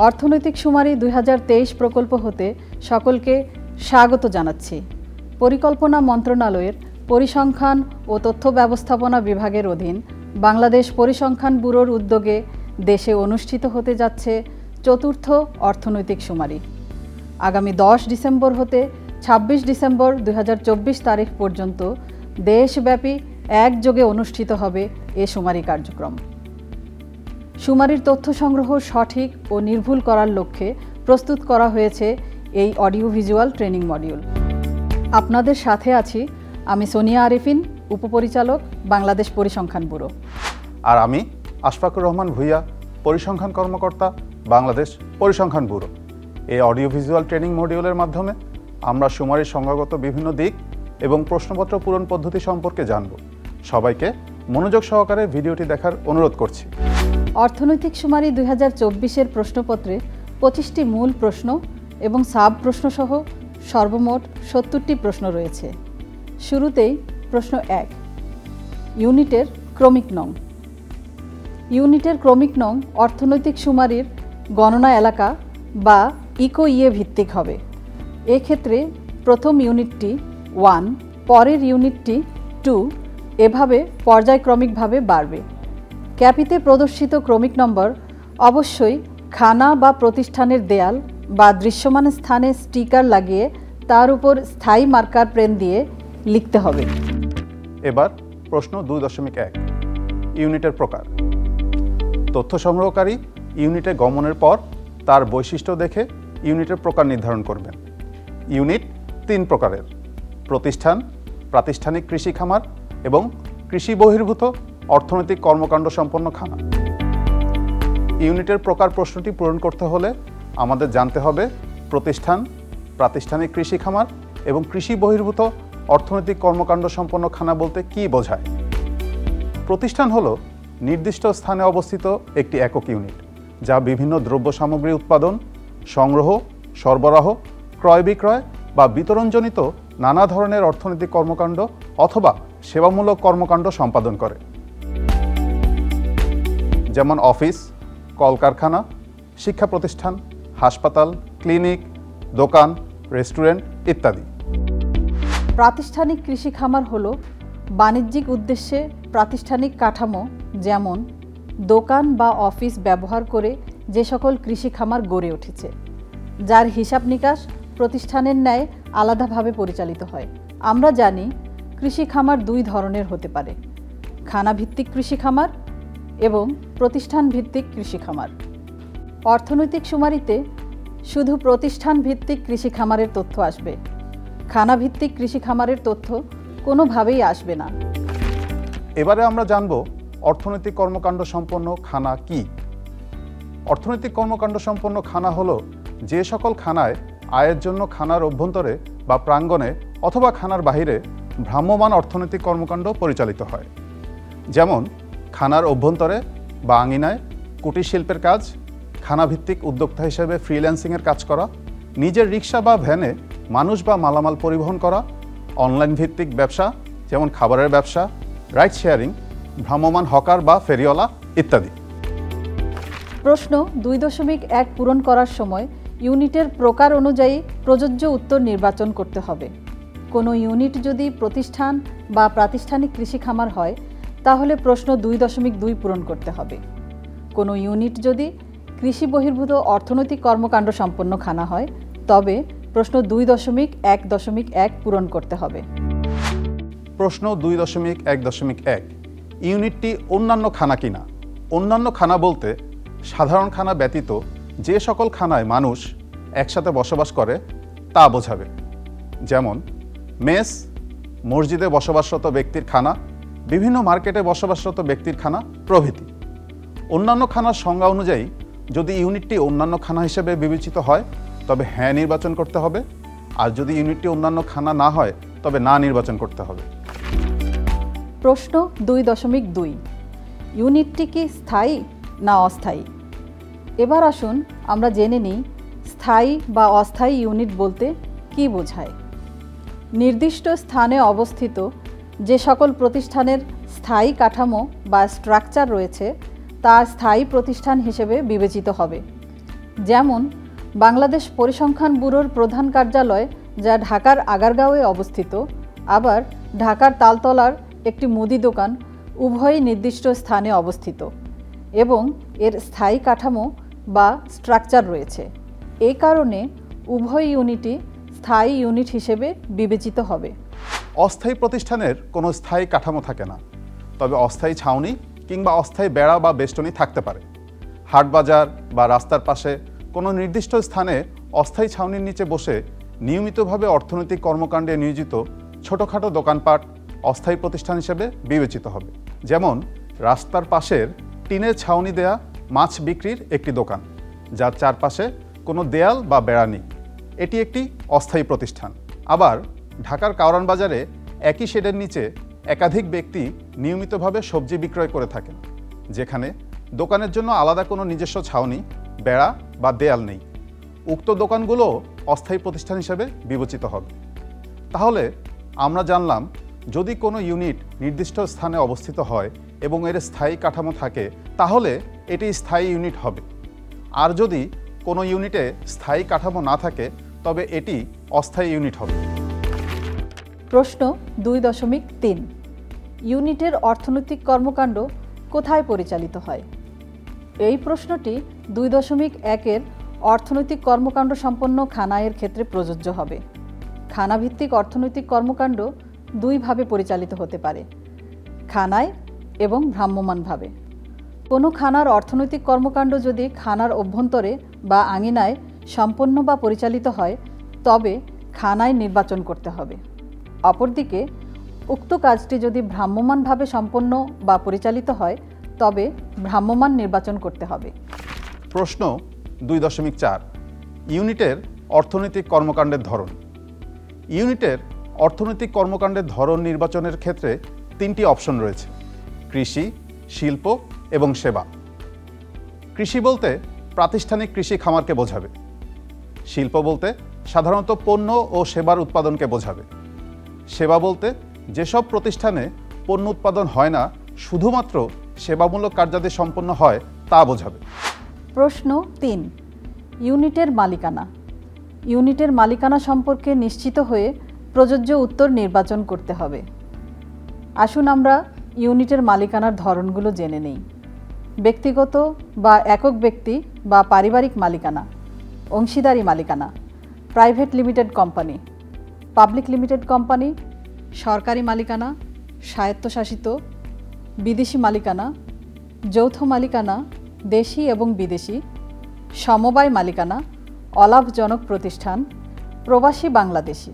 অর্থনৈতিক শুমারি ২০২৩ প্রকল্প হতে সকলকে স্বাগত জানাচ্ছি। পরিকল্পনা মন্ত্রণালয়ের পরিসংখ্যান ও তথ্য ব্যবস্থাপনা বিভাগের অধীন বাংলাদেশ পরিসংখ্যান ব্যুরোর উদ্যোগে দেশে অনুষ্ঠিত হতে যাচ্ছে চতুর্থ অর্থনৈতিক শুমারি। আগামী ১০ ডিসেম্বর হতে ২৬ ডিসেম্বর ২০২৪ তারিখ পর্যন্ত দেশব্যাপী একযোগে অনুষ্ঠিত হবে এ শুমারি কার্যক্রম। শুমারির তথ্য সংগ্রহ সঠিক ও নির্ভুল করার লক্ষ্যে প্রস্তুত করা হয়েছে এই অডিও ভিজুয়াল ট্রেনিং মডিউল। আপনাদের সাথে আছি আমি সোনিয়া আরিফিন, উপপরিচালক, বাংলাদেশ পরিসংখ্যান ব্যুরো। আর আমি আশফাকুর রহমান ভূঁইয়া, পরিসংখ্যান কর্মকর্তা, বাংলাদেশ পরিসংখ্যান ব্যুরো। এই অডিও ভিজুয়াল ট্রেনিং মডিউলের মাধ্যমে আমরা শুমারির সংজ্ঞাগত বিভিন্ন দিক এবং প্রশ্নপত্র পূরণ পদ্ধতি সম্পর্কে জানব। সবাইকে মনোযোগ সহকারে ভিডিওটি দেখার অনুরোধ করছি। অর্থনৈতিক শুমারি ২০২৪-এর প্রশ্নপত্রে ২৫টি মূল প্রশ্ন এবং সাব প্রশ্নসহ সর্বমোট ৭০টি প্রশ্ন রয়েছে। শুরুতেই প্রশ্ন ১, ইউনিটের ক্রমিক নং। ইউনিটের ক্রমিক নং অর্থনৈতিক শুমারির গণনা এলাকা বা ইকো-ইয়ে ভিত্তিক হবে। এক্ষেত্রে প্রথম ইউনিটটি 1, পরের ইউনিটটি 2, এভাবে পর্যায়ক্রমিকভাবে বাড়বে। ক্যাপিতে প্রদর্শিত ক্রমিক নম্বর অবশ্যই খানা বা প্রতিষ্ঠানের দেয়াল বা দৃশ্যমান স্থানে স্টিকার লাগিয়ে তার উপর স্থায়ী মার্কার পেন দিয়ে লিখতে হবে। এবার প্রশ্ন ২.১, ইউনিটের প্রকার। তথ্য সংগ্রহকারী ইউনিটে গমনের পর তার বৈশিষ্ট্য দেখে ইউনিটের প্রকার নির্ধারণ করবেন। ইউনিট ৩ প্রকারের: প্রতিষ্ঠান, প্রাতিষ্ঠানিক কৃষি খামার এবং কৃষি বহির্ভূত অর্থনৈতিক কর্মকাণ্ড সম্পন্ন খানা। ইউনিটের প্রকার প্রশ্নটি পূরণ করতে হলে আমাদের জানতে হবে প্রতিষ্ঠান, প্রাতিষ্ঠানিক কৃষি খামার এবং কৃষি বহির্ভূত অর্থনৈতিক কর্মকাণ্ড সম্পন্ন খানা বলতে কী বোঝায়। প্রতিষ্ঠান হলো নির্দিষ্ট স্থানে অবস্থিত একটি একক ইউনিট, যা বিভিন্ন দ্রব্য সামগ্রী উৎপাদন, সংগ্রহ, সরবরাহ, ক্রয় বিক্রয় বা বিতরণজনিত নানা ধরনের অর্থনৈতিক কর্মকাণ্ড অথবা সেবামূলক কর্মকাণ্ড সম্পাদন করে, যেমন অফিস, কলকারখানা, শিক্ষা প্রতিষ্ঠান, হাসপাতাল, ক্লিনিক, দোকান, রেস্টুরেন্ট ইত্যাদি। প্রাতিষ্ঠানিক কৃষি খামার হলো বাণিজ্যিক উদ্দেশ্যে প্রাতিষ্ঠানিক কাঠামো, যেমন দোকান বা অফিস ব্যবহার করে যে সকল কৃষি খামার গড়ে উঠেছে, যার হিসাব নিকাশ প্রতিষ্ঠানের ন্যায় আলাদাভাবে পরিচালিত হয়। আমরা জানি কৃষি খামার 2 ধরনের হতে পারে: খানাভিত্তিক কৃষি খামার এবং প্রতিষ্ঠান ভিত্তিক কৃষি খামার। অর্থনৈতিক শুমারিতে শুধু প্রতিষ্ঠান ভিত্তিক কৃষি খামারের তথ্য আসবে, খানাভিত্তিক কৃষি খামারের তথ্য কোনোভাবেই আসবে না। এবারে আমরা জানব অর্থনৈতিক কর্মকাণ্ড সম্পন্ন খানা কি। অর্থনৈতিক কর্মকাণ্ড সম্পন্ন খানা হলো যে সকল খানায় আয়ের জন্য খানার অভ্যন্তরে বা প্রাঙ্গণে অথবা খানার বাহিরে ভ্রাম্যমাণ অর্থনৈতিক কর্মকাণ্ড পরিচালিত হয়, যেমন খানার অভ্যন্তরে বা আঙিনায় কুটির শিল্পের কাজ, খানাভিত্তিক উদ্যোক্তা হিসেবে ফ্রিল্যান্সিংয়ের কাজ করা, নিজের রিক্সা বা ভ্যানে মানুষ বা মালামাল পরিবহন করা, অনলাইন ভিত্তিক ব্যবসা যেমন খাবারের ব্যবসা, রাইড শেয়ারিং, ভ্রাম্যমাণ হকার বা ফেরিওয়ালা ইত্যাদি। প্রশ্ন ২.১ পূরণ করার সময় ইউনিটের প্রকার অনুযায়ী প্রযোজ্য উত্তর নির্বাচন করতে হবে। কোনো ইউনিট যদি প্রতিষ্ঠান বা প্রাতিষ্ঠানিক কৃষি খামার হয় তাহলে প্রশ্ন ২.২ পূরণ করতে হবে। কোনো ইউনিট যদি কৃষি বহির্ভূত অর্থনৈতিক কর্মকাণ্ড সম্পন্ন খানা হয় তবে প্রশ্ন ২.১.১ পূরণ করতে হবে। প্রশ্ন ২.১.১, ইউনিটটি অন্যান্য খানা কিনা। অন্যান্য খানা বলতে সাধারণ খানা ব্যতীত যে সকল খানায় মানুষ একসাথে বসবাস করে তা বোঝাবে, যেমন মেস, মসজিদে বসবাসরত ব্যক্তির খানা, বিভিন্ন মার্কেটে বসবাসরত ব্যক্তির খানা প্রভৃতি। অন্যান্য খানার সংজ্ঞা অনুযায়ী যদি ইউনিটটি অন্যান্য খানা হিসেবে বিবেচিত হয় তবে হ্যাঁ নির্বাচন করতে হবে, আর যদি ইউনিটটি অন্যান্য খানা না হয় তবে না নির্বাচন করতে হবে। প্রশ্ন ২.২, ইউনিটটি কি স্থায়ী না অস্থায়ী? এবার আসুন আমরা জেনে নিই স্থায়ী বা অস্থায়ী ইউনিট বলতে কী বোঝায়। নির্দিষ্ট স্থানে অবস্থিত যে সকল প্রতিষ্ঠানের স্থায়ী কাঠামো বা স্ট্রাকচার রয়েছে তা স্থায়ী প্রতিষ্ঠান হিসেবে বিবেচিত হবে। যেমন বাংলাদেশ পরিসংখ্যান ব্যুরোর প্রধান কার্যালয় যা ঢাকার আগারগাঁওয়ে অবস্থিত, আবার ঢাকার তালতলার একটি মুদি দোকান উভয়ই নির্দিষ্ট স্থানে অবস্থিত এবং এর স্থায়ী কাঠামো বা স্ট্রাকচার রয়েছে। এই কারণে উভয় ইউনিটই স্থায়ী ইউনিট হিসেবে বিবেচিত হবে। অস্থায়ী প্রতিষ্ঠানের কোনো স্থায়ী কাঠামো থাকে না, তবে অস্থায়ী ছাউনি কিংবা অস্থায়ী বেড়া বা বেষ্টনী থাকতে পারে। হাটবাজার বা রাস্তার পাশে কোনো নির্দিষ্ট স্থানে অস্থায়ী ছাউনির নিচে বসে নিয়মিতভাবে অর্থনৈতিক কর্মকাণ্ডে নিয়োজিত ছোটোখাটো দোকানপাট অস্থায়ী প্রতিষ্ঠান হিসেবে বিবেচিত হবে। যেমন রাস্তার পাশের টিনের ছাউনি দেয়া মাছ বিক্রির একটি দোকান, যার চারপাশে কোনো দেয়াল বা বেড়া নেই, এটি একটি অস্থায়ী প্রতিষ্ঠান। আবার ঢাকার কারওয়ান বাজারে একই শেডের নিচে একাধিক ব্যক্তি নিয়মিতভাবে সবজি বিক্রয় করে থাকেন, যেখানে দোকানের জন্য আলাদা কোনো নিজস্ব ছাউনি, বেড়া বা দেয়াল নেই। উক্ত দোকানগুলো অস্থায়ী প্রতিষ্ঠান হিসেবে বিবেচিত হবে। তাহলে আমরা জানলাম, যদি কোনো ইউনিট নির্দিষ্ট স্থানে অবস্থিত হয় এবং এর স্থায়ী কাঠামো থাকে, তাহলে এটি স্থায়ী ইউনিট হবে। আর যদি কোনো ইউনিটে স্থায়ী কাঠামো না থাকে, তবে এটি অস্থায়ী ইউনিট হবে। প্রশ্ন 2.3, ইউনিটের অর্থনৈতিক কর্মকাণ্ড কোথায় পরিচালিত হয়? এই প্রশ্নটি 2.1-এর অর্থনৈতিক কর্মকাণ্ড সম্পন্ন খানায়ের ক্ষেত্রে প্রযোজ্য হবে। খানাভিত্তিক অর্থনৈতিক কর্মকাণ্ড দুইভাবে পরিচালিত হতে পারে, খানায় এবং ভ্রাম্যমাণভাবে। কোনো খানার অর্থনৈতিক কর্মকাণ্ড যদি খানার অভ্যন্তরে বা আঙিনায় সম্পন্ন বা পরিচালিত হয়, তবে খানায় নির্বাচন করতে হবে। অপরদিকে উক্ত কাজটি যদি ভ্রাম্যমাণভাবে সম্পন্ন বা পরিচালিত হয়, তবে ভ্রাম্যমাণ নির্বাচন করতে হবে। প্রশ্ন 2.4, ইউনিটের অর্থনৈতিক কর্মকাণ্ডের ধরন। ইউনিটের অর্থনৈতিক কর্মকাণ্ডের ধরন নির্বাচনের ক্ষেত্রে তিনটি অপশন রয়েছে: কৃষি, শিল্প এবং সেবা। কৃষি বলতে প্রাতিষ্ঠানিক কৃষি খামারকে বোঝাবে। শিল্প বলতে সাধারণত পণ্য ও সেবার উৎপাদনকে বোঝাবে। সেবা বলতে যেসব প্রতিষ্ঠানে পণ্য উৎপাদন হয় না, শুধুমাত্র সেবামূলক কার্যাদি সম্পন্ন হয়, তা বোঝাবে। প্রশ্ন 3, ইউনিটের মালিকানা। ইউনিটের মালিকানা সম্পর্কে নিশ্চিত হয়ে প্রযোজ্য উত্তর নির্বাচন করতে হবে। আসুন আমরা ইউনিটের মালিকানার ধরনগুলো জেনে নেই। ব্যক্তিগত বা একক ব্যক্তি বা পারিবারিক মালিকানা, অংশীদারি মালিকানা, private limited company, public limited company, সরকারি মালিকানা, স্বায়ত্তশাসিত, বিদেশি মালিকানা, যৌথ মালিকানা, দেশি এবং বিদেশি, সমবায় মালিকানা, অলাভজনক প্রতিষ্ঠান, প্রবাসী বাংলাদেশি।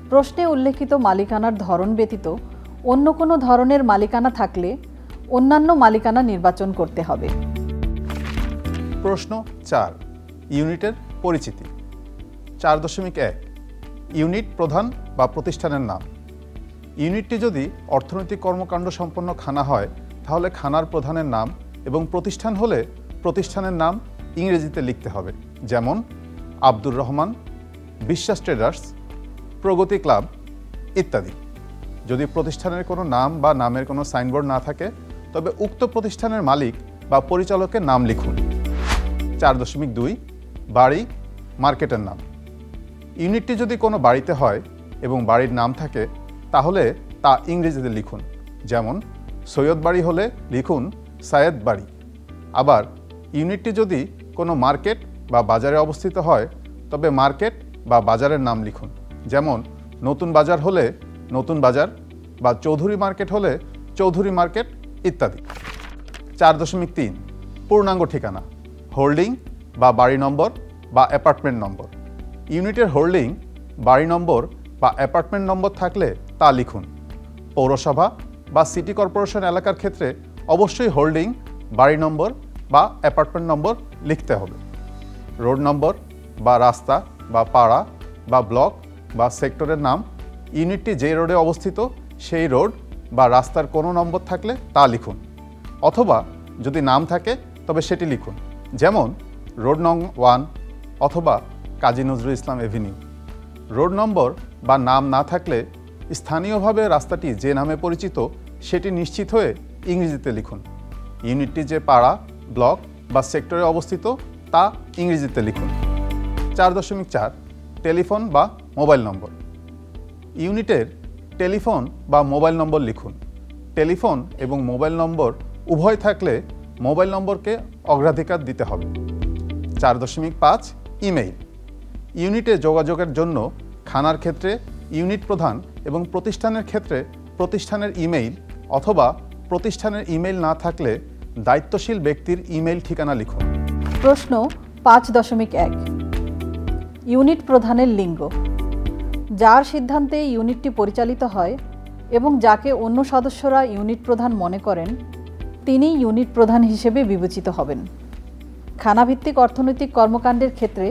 প্রশ্নে উল্লেখিত মালিকানার ধরন ব্যতীত অন্য কোনো ধরনের মালিকানা থাকলে অন্যান্য মালিকানা নির্বাচন করতে হবে। প্রশ্ন 4, ইউনিটের পরিচিতি। 4.1, ইউনিট প্রধান বা প্রতিষ্ঠানের নাম। ইউনিটটি যদি অর্থনৈতিক কর্মকাণ্ড সম্পন্ন খানা হয়, তাহলে খানার প্রধানের নাম এবং প্রতিষ্ঠান হলে প্রতিষ্ঠানের নাম ইংরেজিতে লিখতে হবে। যেমন আব্দুর রহমান, বিশ্বাস ট্রেডার্স, প্রগতি ক্লাব ইত্যাদি। যদি প্রতিষ্ঠানের কোনো নাম বা নামের কোনো সাইনবোর্ড না থাকে, তবে উক্ত প্রতিষ্ঠানের মালিক বা পরিচালকের নাম লিখুন। 4.2, বাড়ি, মার্কেটের নাম। ইউনিটটি যদি কোনো বাড়িতে হয় এবং বাড়ির নাম থাকে, তাহলে তা ইংরেজিতে লিখুন। যেমন সৈয়দ বাড়ি হলে লিখুন সায়েদ বাড়ি। আবার ইউনিটটি যদি কোনো মার্কেট বা বাজারে অবস্থিত হয়, তবে মার্কেট বা বাজারের নাম লিখুন। যেমন নতুন বাজার হলে নতুন বাজার বা চৌধুরী মার্কেট হলে চৌধুরী মার্কেট ইত্যাদি। 4.3, পূর্ণাঙ্গ ঠিকানা, হোল্ডিং বা বাড়ি নম্বর বা অ্যাপার্টমেন্ট নম্বর। ইউনিটের হোল্ডিং, বাড়ি নম্বর বা অ্যাপার্টমেন্ট নম্বর থাকলে তা লিখুন। পৌরসভা বা সিটি কর্পোরেশন এলাকার ক্ষেত্রে অবশ্যই হোল্ডিং, বাড়ি নম্বর বা অ্যাপার্টমেন্ট নম্বর লিখতে হবে। রোড নম্বর বা রাস্তা বা পাড়া বা ব্লক বা সেক্টরের নাম, ইউনিটটি যে রোডে অবস্থিত সেই রোড বা রাস্তার কোনো নম্বর থাকলে তা লিখুন। অথবা যদি নাম থাকে তবে সেটি লিখুন। যেমন রোড নং 1 অথবা Kazi Nazrul Islam Avenue. Road number বা নাম না থাকলে স্থানীয়ভাবে রাস্তাটি যে নামে পরিচিত সেটি নিশ্চিত হয়ে ইংরেজিতে লিখুন। ইউনিটটি যে পাড়া, ব্লক বা সেক্টরে অবস্থিত তা ইংরেজিতে লিখুন। 4.4 টেলিফোন বা মোবাইল নম্বর। ইউনিটের টেলিফোন বা মোবাইল নম্বর লিখুন। টেলিফোন এবং মোবাইল নম্বর উভয় থাকলে মোবাইল নম্বরকে অগ্রাধিকার দিতে হবে। 4.5 ইমেইল। ইউনিটে যোগাযোগের জন্য খানার ক্ষেত্রে ইউনিট প্রধান এবং প্রতিষ্ঠানের ক্ষেত্রে প্রতিষ্ঠানের ইমেইল অথবা প্রতিষ্ঠানের ইমেইল না থাকলে দায়িত্বশীল ব্যক্তির ইমেইল ঠিকানা লিখুন। প্রশ্ন 5.1 ইউনিট প্রধানের লিঙ্গ। যার সিদ্ধান্তে ইউনিটটি পরিচালিত হয় এবং যাকে অন্য সদস্যরা ইউনিট প্রধান মনে করেন তিনি ইউনিট প্রধান হিসেবে বিবেচিত হবেন। খানাভিত্তিক অর্থনৈতিক কর্মকাণ্ডের ক্ষেত্রে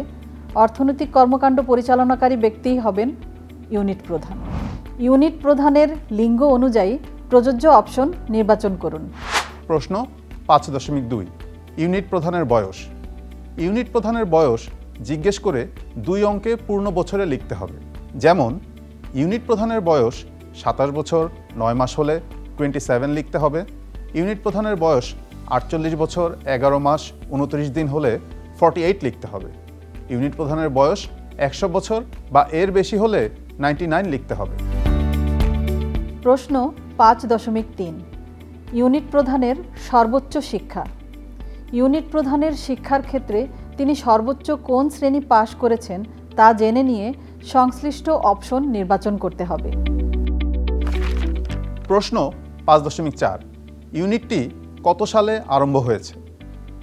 অর্থনৈতিক কর্মকাণ্ড পরিচালনাকারী ব্যক্তিই হবেন ইউনিট প্রধান। ইউনিট প্রধানের লিঙ্গ অনুযায়ী প্রযোজ্য অপশন নির্বাচন করুন। প্রশ্ন 5.2 ইউনিট প্রধানের বয়স। ইউনিট প্রধানের বয়স জিজ্ঞেস করে 2 অঙ্কে পূর্ণ বছরে লিখতে হবে। যেমন ইউনিট প্রধানের বয়স 27 বছর 9 মাস হলে 27 লিখতে হবে। ইউনিট প্রধানের বয়স 48 বছর 11 মাস 29 দিন হলে 48 লিখতে হবে। ইউনিট প্রধানের বয়স 100 বছর বা এর বেশি হলে 99 লিখতে হবে। প্রশ্ন 5.3 ইউনিট প্রধানের সর্বোচ্চ শিক্ষা। ইউনিট প্রধানের শিক্ষার ক্ষেত্রে তিনি সর্বোচ্চ কোন শ্রেণী পাশ করেছেন তা জেনে নিয়ে সংশ্লিষ্ট অপশন নির্বাচন করতে হবে। প্রশ্ন 5.4 ইউনিটটি কত সালে আরম্ভ হয়েছে।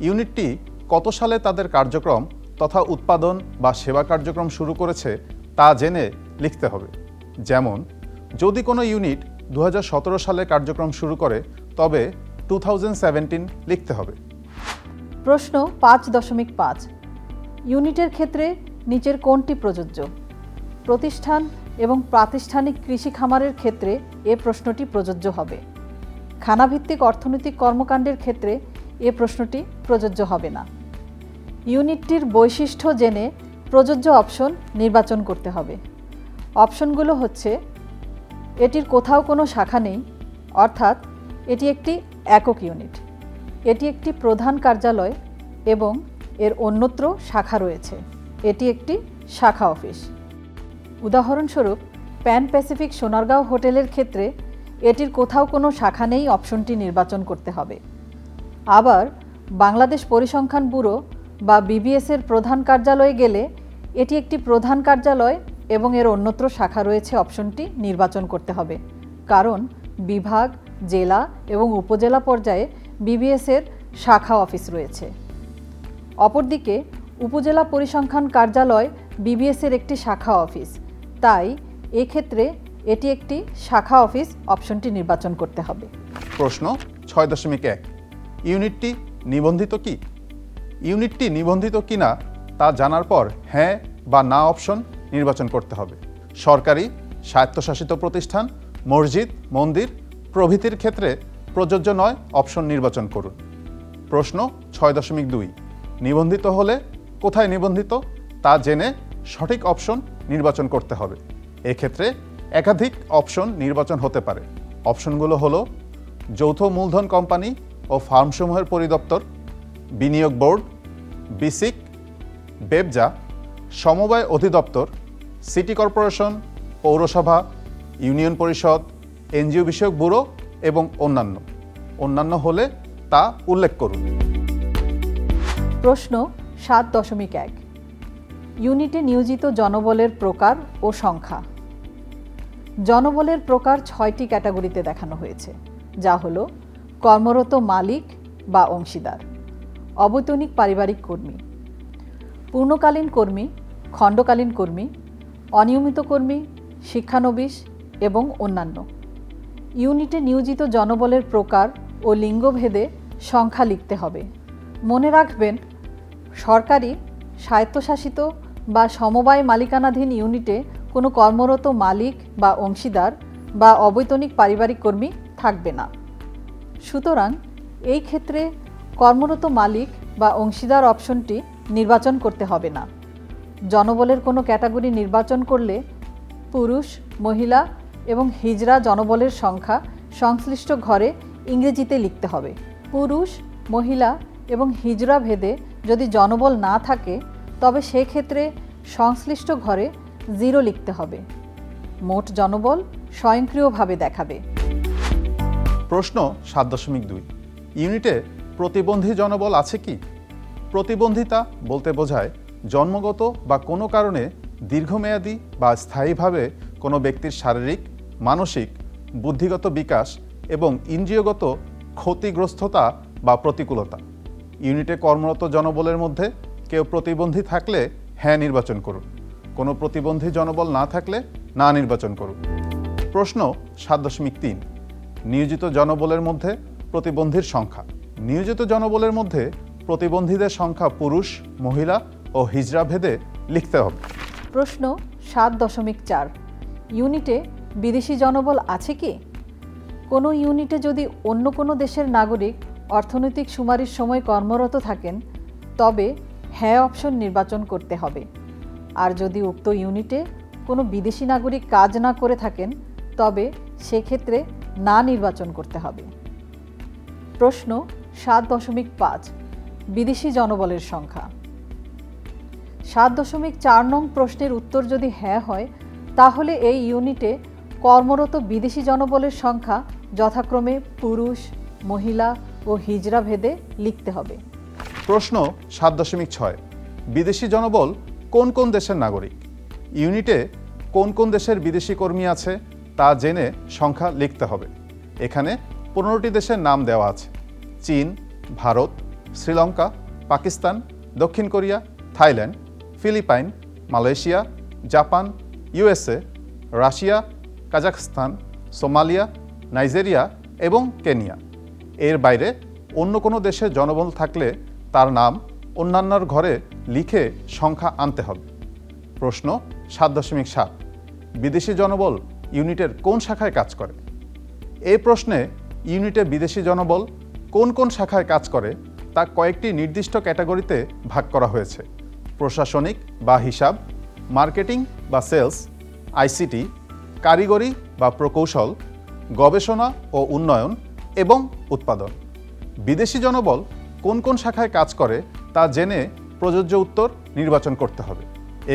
ইউনিটটি কত সালে তাদের কার্যক্রম তথা উৎপাদন বা সেবা কার্যক্রম শুরু করেছে তা জেনে লিখতে হবে। যেমন যদি কোনো ইউনিট 2017 সালে কার্যক্রম শুরু করে তবে 2017 লিখতে হবে। প্রশ্ন 5.5 ইউনিটের ক্ষেত্রে নিচের কোনটি প্রযোজ্য। প্রতিষ্ঠান এবং প্রাতিষ্ঠানিক কৃষি খামারের ক্ষেত্রে এ প্রশ্নটি প্রযোজ্য হবে। খানাভিত্তিক অর্থনৈতিক কর্মকাণ্ডের ক্ষেত্রে এ প্রশ্নটি প্রযোজ্য হবে না। ইউনিটটির বৈশিষ্ট্য জেনে প্রযোজ্য অপশন নির্বাচন করতে হবে। অপশনগুলো হচ্ছে এটির কোথাও কোনো শাখা নেই অর্থাৎ এটি একটি একক ইউনিট, এটি একটি প্রধান কার্যালয় এবং এর অন্যত্র শাখা রয়েছে, এটি একটি শাখা অফিস। উদাহরণস্বরূপ প্যান প্যাসিফিক সোনারগাঁও হোটেলের ক্ষেত্রে এটির কোথাও কোনো শাখা নেই অপশনটি নির্বাচন করতে হবে। আবার বাংলাদেশ পরিসংখ্যান ব্যুরো বা বিবিএসের প্রধান কার্যালয়ে গেলে এটি একটি প্রধান কার্যালয় এবং এর অন্যত্র শাখা রয়েছে অপশনটি নির্বাচন করতে হবে, কারণ বিভাগ, জেলা এবং উপজেলা পর্যায়ে বিবিএসের শাখা অফিস রয়েছে। অপরদিকে উপজেলা পরিসংখ্যান কার্যালয় বিবিএসের একটি শাখা অফিস, তাই এক্ষেত্রে এটি একটি শাখা অফিস অপশনটি নির্বাচন করতে হবে। প্রশ্ন 6.1 ইউনিটটি নিবন্ধিত কি। ইউনিটটি নিবন্ধিত কিনা তা জানার পর হ্যাঁ বা না অপশন নির্বাচন করতে হবে। সরকারি, স্বায়ত্তশাসিত প্রতিষ্ঠান, মসজিদ, মন্দির প্রভৃতির ক্ষেত্রে প্রযোজ্য নয় অপশন নির্বাচন করুন। প্রশ্ন 6.2 নিবন্ধিত হলে কোথায় নিবন্ধিত তা জেনে সঠিক অপশন নির্বাচন করতে হবে। এক্ষেত্রে একাধিক অপশন নির্বাচন হতে পারে। অপশনগুলো হলো যৌথ মূলধন কোম্পানি ও ফার্মসমূহের পরিদপ্তর, বিনিয়োগ বোর্ড, বিসিক, বেবজা, সমবায় অধিদপ্তর, সিটি কর্পোরেশন, পৌরসভা, ইউনিয়ন পরিষদ, এনজিও বিষয়ক ব্যুরো এবং অন্যান্য হলে তা উল্লেখ করুন। প্রশ্ন 7.1 ইউনিটে নিয়োজিত জনবলের প্রকার ও সংখ্যা। জনবলের প্রকার 6টি ক্যাটাগরিতে দেখানো হয়েছে, যা হলো কর্মরত মালিক বা অংশীদার, অবৈতনিক পারিবারিক কর্মী, পূর্ণকালীন কর্মী, খণ্ডকালীন কর্মী, অনিয়মিত কর্মী, শিক্ষানবিশ এবং অন্যান্য। ইউনিটে নিয়োজিত জনবলের প্রকার ও লিঙ্গভেদে সংখ্যা লিখতে হবে। মনে রাখবেন, সরকারি, স্বায়ত্তশাসিত বা সমবায় মালিকানাধীন ইউনিটে কোনো কর্মরত মালিক বা অংশীদার বা অবৈতনিক পারিবারিক কর্মী থাকবে না। সুতরাং এই ক্ষেত্রে কর্মরত মালিক বা অংশীদার অপশনটি নির্বাচন করতে হবে না। জনবলের কোনো ক্যাটাগরি নির্বাচন করলে পুরুষ, মহিলা এবং হিজড়া জনবলের সংখ্যা সংশ্লিষ্ট ঘরে ইংরেজিতে লিখতে হবে। পুরুষ, মহিলা এবং হিজরা ভেদে যদি জনবল না থাকে তবে সেক্ষেত্রে সংশ্লিষ্ট ঘরে 0 লিখতে হবে। মোট জনবল স্বয়ংক্রিয়ভাবে দেখাবে। প্রশ্ন 7.2 ইউনিটে প্রতিবন্ধী জনবল আছে কি? প্রতিবন্ধিতা বলতে বোঝায় জন্মগত বা কোনো কারণে দীর্ঘমেয়াদী বা স্থায়ীভাবে কোনো ব্যক্তির শারীরিক, মানসিক, বুদ্ধিগত বিকাশ এবং ইন্দ্রিয়গত ক্ষতিগ্রস্ততা বা প্রতিকূলতা। ইউনিটে কর্মরত জনবলের মধ্যে কেউ প্রতিবন্ধী থাকলে হ্যাঁ নির্বাচন করুন, কোনো প্রতিবন্ধী জনবল না থাকলে না নির্বাচন করুন। প্রশ্ন 7.3 নিয়োজিত জনবলের মধ্যে প্রতিবন্ধীর সংখ্যা। নিয়োজিত জনবলের মধ্যে প্রতিবন্ধীদের সংখ্যা পুরুষ, মহিলা ও হিজড়া ভেদে লিখতে হবে। প্রশ্ন 7.4 ইউনিটে বিদেশি জনবল আছে কি? কোনো ইউনিটে যদি অন্য কোনো দেশের নাগরিক অর্থনৈতিক শুমারির সময় কর্মরত থাকেন তবে হ্যাঁ অপশন নির্বাচন করতে হবে। আর যদি উক্ত ইউনিটে কোনো বিদেশি নাগরিক কাজ না করে থাকেন তবে সেক্ষেত্রে না নির্বাচন করতে হবে। প্রশ্ন 7.5 বিদেশি জনবলের সংখ্যা। 7.4 নং প্রশ্নের উত্তর যদি হ্যাঁ হয় তাহলে এই ইউনিটে কর্মরত বিদেশি জনবলের সংখ্যা যথাক্রমে পুরুষ, মহিলা ও হিজড়া ভেদে লিখতে হবে। প্রশ্ন 7.6 বিদেশি জনবল কোন কোন দেশের নাগরিক? ইউনিটে কোন কোন দেশের বিদেশি কর্মী আছে তা জেনে সংখ্যা লিখতে হবে। এখানে 15টি দেশের নাম দেওয়া আছে: চীন, ভারত, শ্রীলঙ্কা, পাকিস্তান, দক্ষিণ Korea, Thailand, Philippines, Malaysia, Japan, USA, Russia, Kazakhstan, Somalia, Nigeria এবং কেনিয়া। এর বাইরে অন্য কোনো দেশে জনবল থাকলে তার নাম অন্যান্যর ঘরে লিখে সংখ্যা আনতে হবে। প্রশ্ন 7.7 বিদেশি জনবল ইউনিটের কোন শাখায় কাজ করে? এই প্রশ্নে ইউনিটে বিদেশি জনবল কোন কোন শাখায় কাজ করে তা কয়েকটি নির্দিষ্ট ক্যাটাগরিতে ভাগ করা হয়েছে: প্রশাসনিক বা হিসাব, মার্কেটিং বা সেলস, আইসিটি, কারিগরি বা প্রকৌশল, গবেষণা ও উন্নয়ন এবং উৎপাদন। বিদেশি জনবল কোন কোন শাখায় কাজ করে তা জেনে প্রযোজ্য উত্তর নির্বাচন করতে হবে।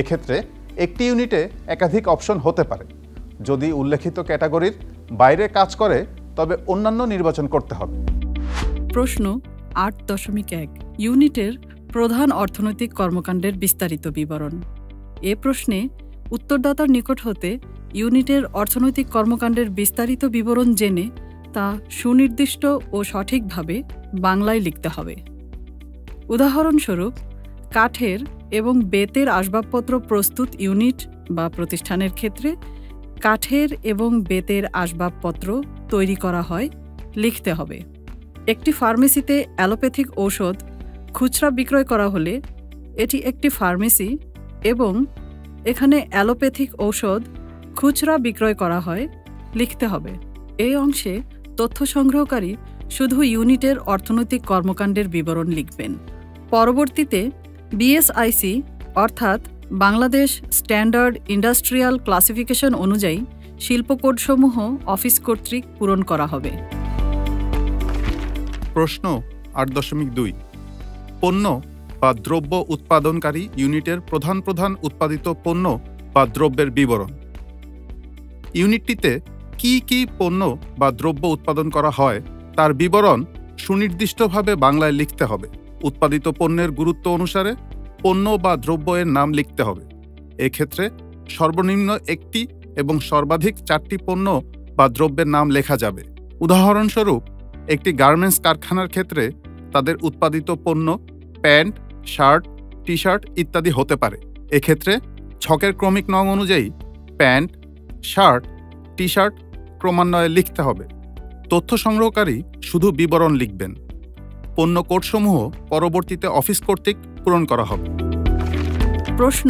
এক্ষেত্রে একটি ইউনিটে একাধিক অপশন হতে পারে। যদি উল্লেখিত ক্যাটাগরির বাইরে কাজ করে তবে অন্যান্য নির্বাচন করতে হবে। প্রশ্ন 8.1 ইউনিটের প্রধান অর্থনৈতিক কর্মকাণ্ডের বিস্তারিত বিবরণ। এ প্রশ্নে উত্তরদাতার নিকট হতে ইউনিটের অর্থনৈতিক কর্মকাণ্ডের বিস্তারিত বিবরণ জেনে তা সুনির্দিষ্ট ও সঠিকভাবে বাংলায় লিখতে হবে। উদাহরণস্বরূপ, কাঠের এবং বেতের আসবাবপত্র প্রস্তুত ইউনিট বা প্রতিষ্ঠানের ক্ষেত্রে কাঠের এবং বেতের আসবাবপত্র তৈরি করা হয় লিখতে হবে। একটি ফার্মেসিতে অ্যালোপ্যাথিক ঔষধ খুচরা বিক্রয় করা হলে এটি একটি ফার্মেসি এবং এখানে অ্যালোপ্যাথিক ঔষধ খুচরা বিক্রয় করা হয় লিখতে হবে। এই অংশে তথ্য সংগ্রহকারী শুধু ইউনিটের অর্থনৈতিক কর্মকাণ্ডের বিবরণ লিখবেন। পরবর্তীতে বিএসআইসি অর্থাৎ বাংলাদেশ স্ট্যান্ডার্ড ইন্ডাস্ট্রিয়াল ক্লাসিফিকেশন অনুযায়ী শিল্পকোডসমূহ অফিস কর্তৃক পূরণ করা হবে। প্রশ্ন 8.2 পণ্য বা দ্রব্য উৎপাদনকারী ইউনিটের প্রধান প্রধান উৎপাদিত পণ্য বা দ্রব্যের বিবরণ। ইউনিটটিতে কি কি পণ্য বা দ্রব্য উৎপাদন করা হয় তার বিবরণ সুনির্দিষ্টভাবে বাংলায় লিখতে হবে। উৎপাদিত পণ্যের গুরুত্ব অনুসারে পণ্য বা দ্রব্য এর নাম লিখতে হবে। এক্ষেত্রে সর্বনিম্ন একটি এবং সর্বাধিক 4টি পণ্য বা দ্রব্যের নাম লেখা যাবে। উদাহরণস্বরূপ, একটি গার্মেন্টস কারখানার ক্ষেত্রে তাদের উৎপাদিত পণ্য প্যান্ট, শার্ট, টি শার্ট ইত্যাদি হতে পারে। এক্ষেত্রে ছকের ক্রমিক নং অনুযায়ী প্যান্ট, শার্ট, টি শার্ট ক্রমান্বয়ে লিখতে হবে। তথ্য সংগ্রহকারী শুধু বিবরণ লিখবেন। পণ্য কোডসমূহ পরবর্তীতে অফিস কর্তৃক পূরণ করা হবে। প্রশ্ন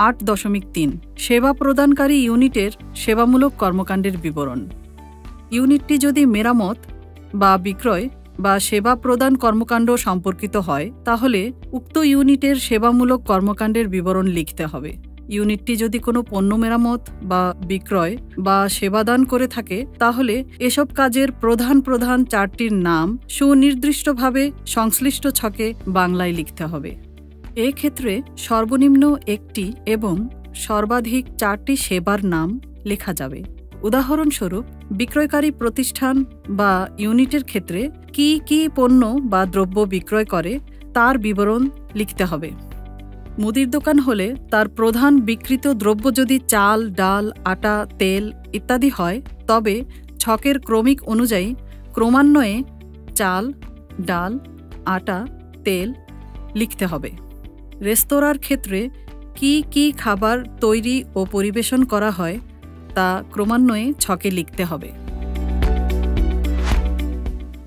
8.3 সেবা প্রদানকারী ইউনিটের সেবামূলক কর্মকাণ্ডের বিবরণ। ইউনিটটি যদি মেরামত বা বিক্রয় বা সেবা প্রদান কর্মকাণ্ড সম্পর্কিত হয় তাহলে উক্ত ইউনিটের সেবামূলক কর্মকাণ্ডের বিবরণ লিখতে হবে। ইউনিটটি যদি কোনো পণ্য মেরামত বা বিক্রয় বা সেবাদান করে থাকে তাহলে এসব কাজের প্রধান প্রধান চারটির নাম সুনির্দিষ্টভাবে সংশ্লিষ্ট ছকে বাংলায় লিখতে হবে। এক্ষেত্রে সর্বনিম্ন একটি এবং সর্বাধিক চারটি সেবার নাম লেখা যাবে। উদাহরণস্বরূপ বিক্রয়কারী প্রতিষ্ঠান বা ইউনিটের ক্ষেত্রে কি কি পণ্য বা দ্রব্য বিক্রয় করে তার বিবরণ লিখতে হবে। মুদির দোকান হলে তার প্রধান বিক্রিত দ্রব্য যদি চাল, ডাল, আটা, তেল ইত্যাদি হয় তবে ছকের ক্রমিক অনুযায়ী ক্রমান্বয়ে চাল, ডাল, আটা, তেল লিখতে হবে। রেস্তোরাঁর ক্ষেত্রে কি কি খাবার তৈরি ও পরিবেশন করা হয় তা ক্রমান্বয়ে ছকে লিখতে হবে।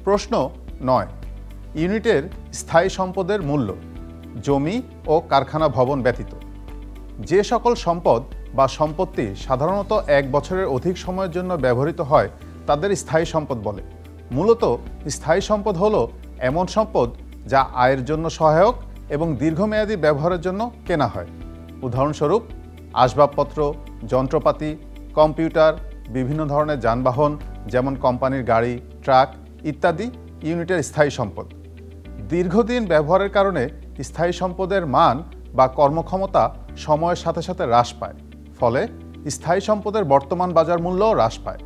প্রশ্ন 9, ইউনিটের স্থায়ী সম্পদের মূল্য জমি ও কারখানা ভবন ব্যতীত। যে সকল সম্পদ বা সম্পত্তি সাধারণত 1 বছরের অধিক সময়ের জন্য ব্যবহৃত হয় তাদের স্থায়ী সম্পদ বলে। মূলত স্থায়ী সম্পদ হলো এমন সম্পদ যা আয়ের জন্য সহায়ক এবং দীর্ঘমেয়াদী ব্যবহারের জন্য কেনা হয়। উদাহরণস্বরূপ আসবাবপত্র, যন্ত্রপাতি, কম্পিউটার, বিভিন্ন ধরনের যানবাহন যেমন কোম্পানির গাড়ি, ট্রাক ইত্যাদি ইউনিটের স্থায়ী সম্পদ। দীর্ঘদিন ব্যবহারের কারণে স্থায়ী সম্পদের মান বা কর্মক্ষমতা সময়ের সাথে সাথে হ্রাস পায়, ফলে স্থায়ী সম্পদের বর্তমান বাজার মূল্যও হ্রাস পায়।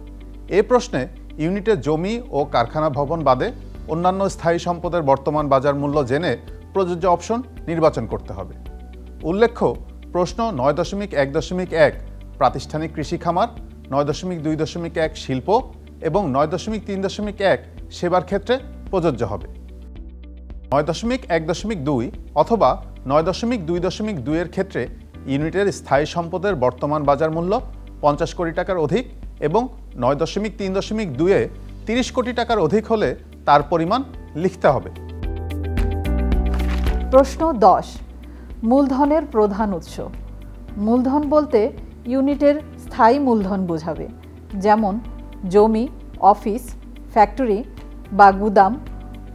এ প্রশ্নে ইউনিটের জমি ও কারখানা ভবন বাদে অন্যান্য স্থায়ী সম্পদের বর্তমান বাজার মূল্য জেনে প্রযোজ্য অপশন নির্বাচন করতে হবে। উল্লেখ্য, প্রশ্ন 9.1.1 প্রাতিষ্ঠানিক কৃষি খামার, 9.2.1 শিল্প এবং 9.3.1 সেবার ক্ষেত্রে প্রযোজ্য হবে। 9.1.2 অথবা 9.2.2 এর ক্ষেত্রে ইউনিটের স্থায়ী সম্পদের বর্তমান বাজার মূল্য 50 কোটি টাকার অধিক এবং 9.3.2 এ 30 কোটি টাকার অধিক হলে তার পরিমাণ লিখতে হবে। প্রশ্ন 10, মূলধনের প্রধান উৎস। মূলধন বলতে ইউনিটের স্থায়ী মূলধন বোঝাবে, যেমন জমি, অফিস, ফ্যাক্টরি বা গুদাম,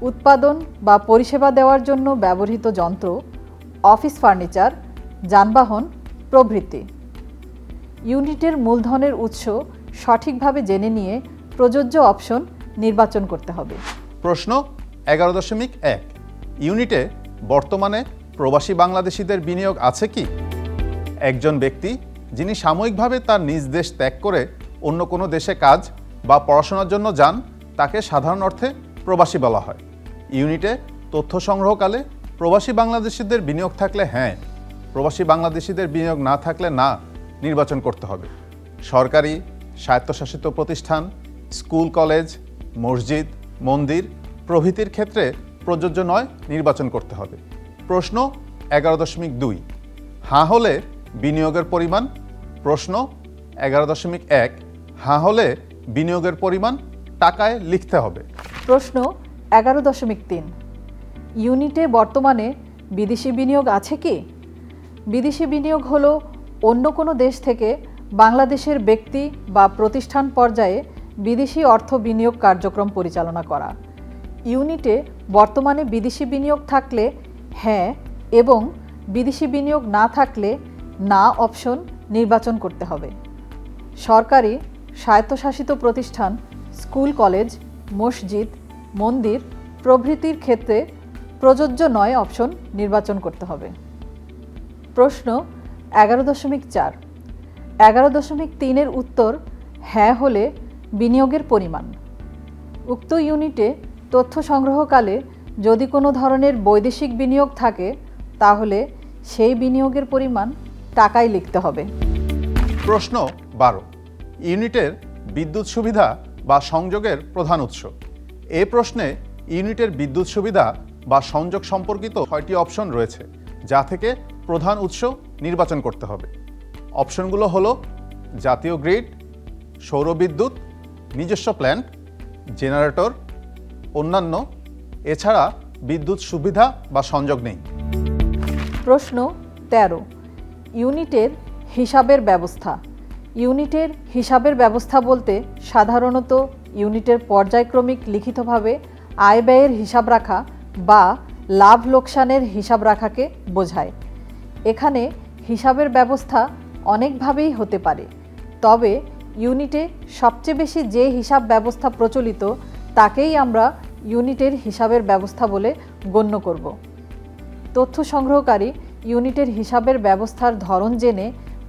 উৎপাদন বা পরিষেবা দেওয়ার জন্য ব্যবহৃত যন্ত্র, অফিস ফার্নিচার, যানবাহন প্রভৃতি। ইউনিটের মূলধনের উৎস সঠিকভাবে জেনে নিয়ে প্রযোজ্য অপশন নির্বাচন করতে হবে। প্রশ্ন 11.1, ইউনিটে বর্তমানে প্রবাসী বাংলাদেশিদের বিনিয়োগ আছে কি? একজন ব্যক্তি যিনি সাময়িকভাবে তার নিজ দেশ ত্যাগ করে অন্য কোনো দেশে কাজ বা পড়াশোনার জন্য যান তাকে সাধারণ অর্থে প্রবাসী বলা হয়। ইউনিটে তথ্য সংগ্রহকালে প্রবাসী বাংলাদেশিদের বিনিয়োগ থাকলে হ্যাঁ, প্রবাসী বাংলাদেশিদের বিনিয়োগ না থাকলে না নির্বাচন করতে হবে। সরকারি, স্বায়ত্তশাসিত প্রতিষ্ঠান, স্কুল, কলেজ, মসজিদ, মন্দির প্রভৃতির ক্ষেত্রে প্রযোজ্য নয় নির্বাচন করতে হবে। প্রশ্ন 11.2, হ্যাঁ হলে বিনিয়োগের পরিমাণ। প্রশ্ন 11.1, হ্যাঁ হলে বিনিয়োগের পরিমাণ টাকায় লিখতে হবে। প্রশ্ন 11.3, ইউনিটে বর্তমানে বিদেশি বিনিয়োগ আছে কি? বিদেশি বিনিয়োগ হলো অন্য কোনো দেশ থেকে বাংলাদেশের ব্যক্তি বা প্রতিষ্ঠান পর্যায়ে বিদেশি অর্থ বিনিয়োগ কার্যক্রম পরিচালনা করা। ইউনিটে বর্তমানে বিদেশি বিনিয়োগ থাকলে হ্যাঁ এবং বিদেশি বিনিয়োগ না থাকলে না অপশন নির্বাচন করতে হবে। সরকারি, স্বায়ত্তশাসিত প্রতিষ্ঠান, স্কুল, কলেজ, মসজিদ, মন্দির প্রভৃতির ক্ষেত্রে প্রযোজ্য নয় অপশন নির্বাচন করতে হবে। প্রশ্ন 11.4, 11.3 এর উত্তর হ্যাঁ হলে বিনিয়োগের পরিমাণ। উক্ত ইউনিটে তথ্য সংগ্রহকালে যদি কোনো ধরনের বৈদেশিক বিনিয়োগ থাকে তাহলে সেই বিনিয়োগের পরিমাণ টাকায় লিখতে হবে। প্রশ্ন 12, ইউনিটের বিদ্যুৎ সুবিধা বা সংযোগের প্রধান উৎস। এই প্রশ্নে ইউনিটের বিদ্যুৎ সুবিধা বা সংযোগ সম্পর্কিত 6টি অপশন রয়েছে, যা থেকে প্রধান উৎস নির্বাচন করতে হবে। অপশনগুলো হলো জাতীয় গ্রিড, সৌরবিদ্যুৎ, নিজস্ব প্ল্যান্ট, জেনারেটর, অন্যান্য। এছাড়া বিদ্যুৎ সুবিধা বা সংযোগ নেই। প্রশ্ন 13, ইউনিটের হিসাবের ব্যবস্থা। ইউনিটের হিসাবের ব্যবস্থা বলতে সাধারণত ইউনিটের পর্যায়ক্রমিক লিখিতভাবে আয় ব্যয়ের হিসাব রাখা বা লাভ লোকসানের হিসাব রাখাকে বোঝায়। এখানে হিসাবের ব্যবস্থা অনেকভাবেই হতে পারে, তবে ইউনিটে সবচেয়ে বেশি যে হিসাব ব্যবস্থা প্রচলিত তাকেই আমরা ইউনিটের হিসাবের ব্যবস্থা বলে গণ্য করব। তথ্য সংগ্রহকারী ইউনিটের হিসাবের ব্যবস্থার ধরন জেনে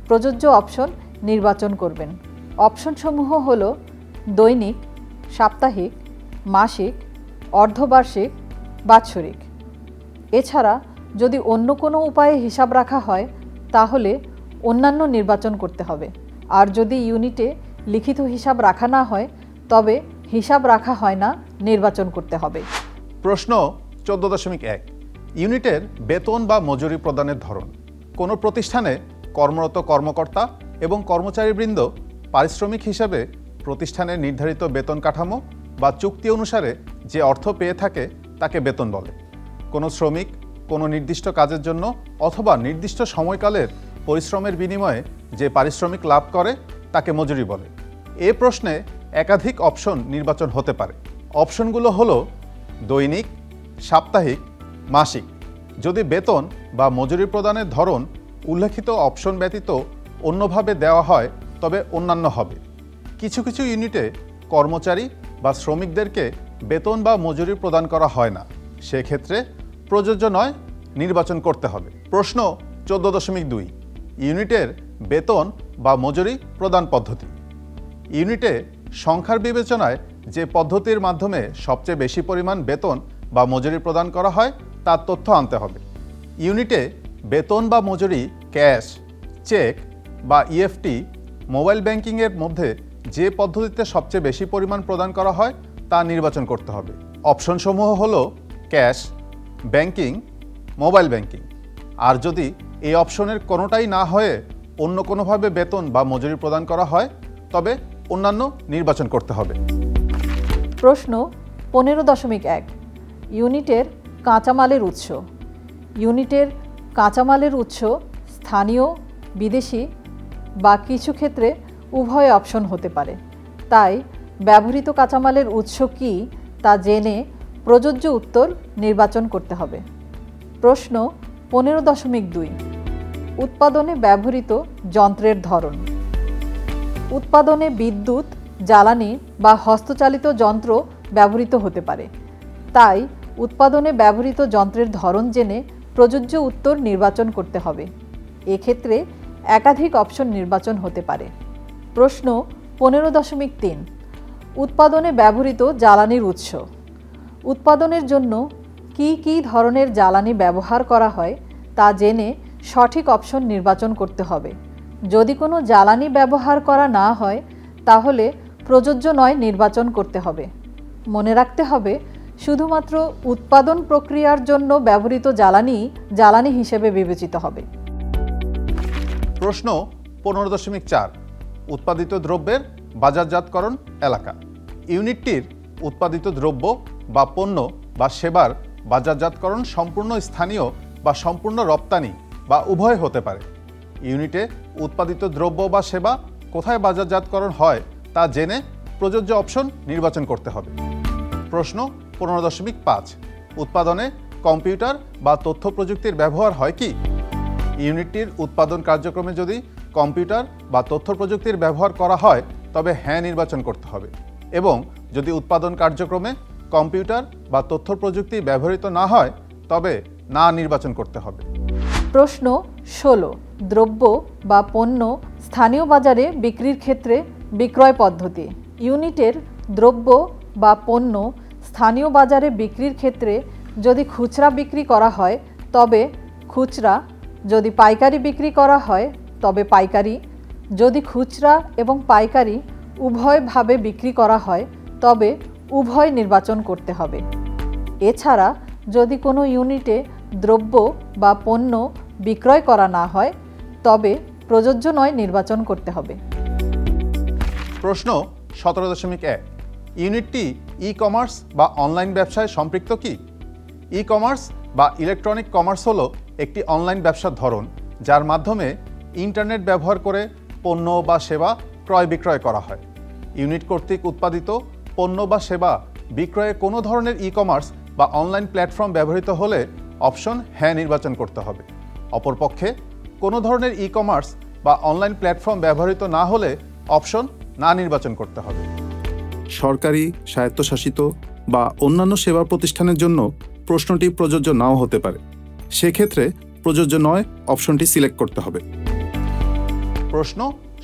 প্রযোজ্য অপশন নির্বাচন করবেন। অপশনসমূহ হল দৈনিক, সাপ্তাহিক, মাসিক, অর্ধবার্ষিক, বাৎসরিক। এছাড়া যদি অন্য কোনো উপায়ে হিসাব রাখা হয় তাহলে অন্যান্য নির্বাচন করতে হবে, আর যদি ইউনিটে লিখিত হিসাব রাখা না হয় তবে হিসাব রাখা হয় না নির্বাচন করতে হবে। প্রশ্ন 14.1 ইউনিটের বেতন বা মজুরি প্রদানের ধরন। কোনো প্রতিষ্ঠানে কর্মরত কর্মকর্তা এবং কর্মচারীবৃন্দ পারিশ্রমিক হিসাবে প্রতিষ্ঠানের নির্ধারিত বেতন কাঠামো বা চুক্তি অনুসারে যে অর্থ পেয়ে থাকে তাকে বেতন বলে। কোনো শ্রমিক কোনো নির্দিষ্ট কাজের জন্য অথবা নির্দিষ্ট সময়কালের পরিশ্রমের বিনিময়ে যে পারিশ্রমিক লাভ করে তাকে মজুরি বলে। এ প্রশ্নে একাধিক অপশন নির্বাচন হতে পারে। অপশনগুলো হলো দৈনিক, সাপ্তাহিক, মাসিক। যদি বেতন বা মজুরি প্রদানের ধরন উল্লেখিত অপশন ব্যতীত অন্যভাবে দেওয়া হয় তবে অন্যান্য হবে। কিছু কিছু ইউনিটে কর্মচারী বা শ্রমিকদেরকে বেতন বা মজুরি প্রদান করা হয় না, সেক্ষেত্রে প্রযোজ্য নয়, নির্বাচন করতে হবে। প্রশ্ন 14.2 ইউনিটের বেতন বা মজুরি প্রদান পদ্ধতি। ইউনিটে সংখ্যার বিবেচনায় যে পদ্ধতির মাধ্যমে সবচেয়ে বেশি পরিমাণ বেতন বা মজুরি প্রদান করা হয় তার তথ্য আনতে হবে। ইউনিটে বেতন বা মজুরি ক্যাশ, চেক বা ইএফটি, মোবাইল ব্যাংকিংয়ের মধ্যে যে পদ্ধতিতে সবচেয়ে বেশি পরিমাণ প্রদান করা হয় তা নির্বাচন করতে হবে। অপশনসমূহ হলো ক্যাশ, ব্যাংকিং, মোবাইল ব্যাংকিং। আর যদি এই অপশনের কোনোটাই না হয়ে অন্য কোনোভাবে বেতন বা মজুরি প্রদান করা হয় তবে অন্যান্য নির্বাচন করতে হবে। প্রশ্ন 15.1 ইউনিটের কাঁচামালের উৎস। ইউনিটের কাঁচামালের উৎস স্থানীয়, বিদেশি বা কিছু ক্ষেত্রে উভয় অপশন হতে পারে। তাই ব্যবহৃত কাঁচামালের উৎস কী তা জেনে প্রযোজ্য উত্তর নির্বাচন করতে হবে। প্রশ্ন 15.2 উৎপাদনে ব্যবহৃত যন্ত্রের ধরন। উৎপাদনে বিদ্যুৎ, জ্বালানি বা হস্তচালিত যন্ত্র ব্যবহৃত হতে পারে। তাই উৎপাদনে ব্যবহৃত যন্ত্রের ধরন জেনে প্রযোজ্য উত্তর নির্বাচন করতে হবে। এক্ষেত্রে একাধিক অপশন নির্বাচন হতে পারে। প্রশ্ন 15.3 উৎপাদনে ব্যবহৃত জ্বালানির উৎস। উৎপাদনের জন্য কি কি ধরনের জ্বালানি ব্যবহার করা হয় তা জেনে সঠিক অপশন নির্বাচন করতে হবে। যদি কোনো জ্বালানি ব্যবহার করা না হয় তাহলে প্রযোজ্য নয় নির্বাচন করতে হবে। মনে রাখতে হবে শুধুমাত্র উৎপাদন প্রক্রিয়ার জন্য ব্যবহৃত জ্বালানি হিসেবে বিবেচিত হবে। প্রশ্ন 15.4 উৎপাদিত দ্রব্যের বাজারজাতকরণ এলাকা। ইউনিটটির উৎপাদিত দ্রব্য বা পণ্য বা সেবার বাজারজাতকরণ সম্পূর্ণ স্থানীয় বা সম্পূর্ণ রপ্তানি বা উভয় হতে পারে। ইউনিটে উৎপাদিত দ্রব্য বা সেবা কোথায় বাজারজাতকরণ হয় তা জেনে প্রযোজ্য অপশন নির্বাচন করতে হবে। প্রশ্ন 15.5 উৎপাদনে কম্পিউটার বা তথ্য প্রযুক্তির ব্যবহার হয় কি? ইউনিটটির উৎপাদন কার্যক্রমে যদি কম্পিউটার বা তথ্য প্রযুক্তির ব্যবহার করা হয় তবে হ্যাঁ নির্বাচন করতে হবে, এবং যদি উৎপাদন কার্যক্রমে কম্পিউটার বা তথ্য প্রযুক্তি ব্যবহৃত না হয় তবে না নির্বাচন করতে হবে। প্রশ্ন 16 দ্রব্য বা পণ্য স্থানীয় বাজারে বিক্রির ক্ষেত্রে বিক্রয় পদ্ধতি। ইউনিটের দ্রব্য বা পণ্য স্থানীয় বাজারে বিক্রির ক্ষেত্রে যদি খুচরা বিক্রি করা হয় তবে খুচরা, যদি পাইকারি বিক্রি করা হয় তবে পাইকারি, যদি খুচরা এবং পাইকারি উভয়ভাবে বিক্রি করা হয় তবে উভয় নির্বাচন করতে হবে। এছাড়া যদি কোনো ইউনিটে দ্রব্য বা পণ্য বিক্রয় করা না হয় তবে প্রযোজ্য নয় নির্বাচন করতে হবে। প্রশ্ন 17.1 ইউনিটটি ই কমার্স বা অনলাইন ব্যবসায় সম্পৃক্ত কি? ই কমার্স বা ইলেকট্রনিক কমার্স হলো একটি অনলাইন ব্যবসার ধরন যার মাধ্যমে ইন্টারনেট ব্যবহার করে পণ্য বা সেবা ক্রয় বিক্রয় করা হয়। ইউনিট কর্তৃক উৎপাদিত পণ্য বা সেবা বিক্রয়ে কোনো ধরনের ই কমার্স বা অনলাইন প্ল্যাটফর্ম ব্যবহৃত হলে অপশন হ্যাঁ নির্বাচন করতে হবে। অপরপক্ষে কোনো ধরনের ই কমার্স বা অনলাইন প্ল্যাটফর্ম ব্যবহৃত না হলে অপশন না নির্বাচন করতে হবে। সরকারি, স্বায়ত্তশাসিত বা অন্যান্য সেবা প্রতিষ্ঠানের জন্য প্রশ্নটি প্রযোজ্য নাও হতে পারে। সেক্ষেত্রে প্রযোজ্য নয় অপশনটি সিলেক্ট করতে হবে। প্রশ্ন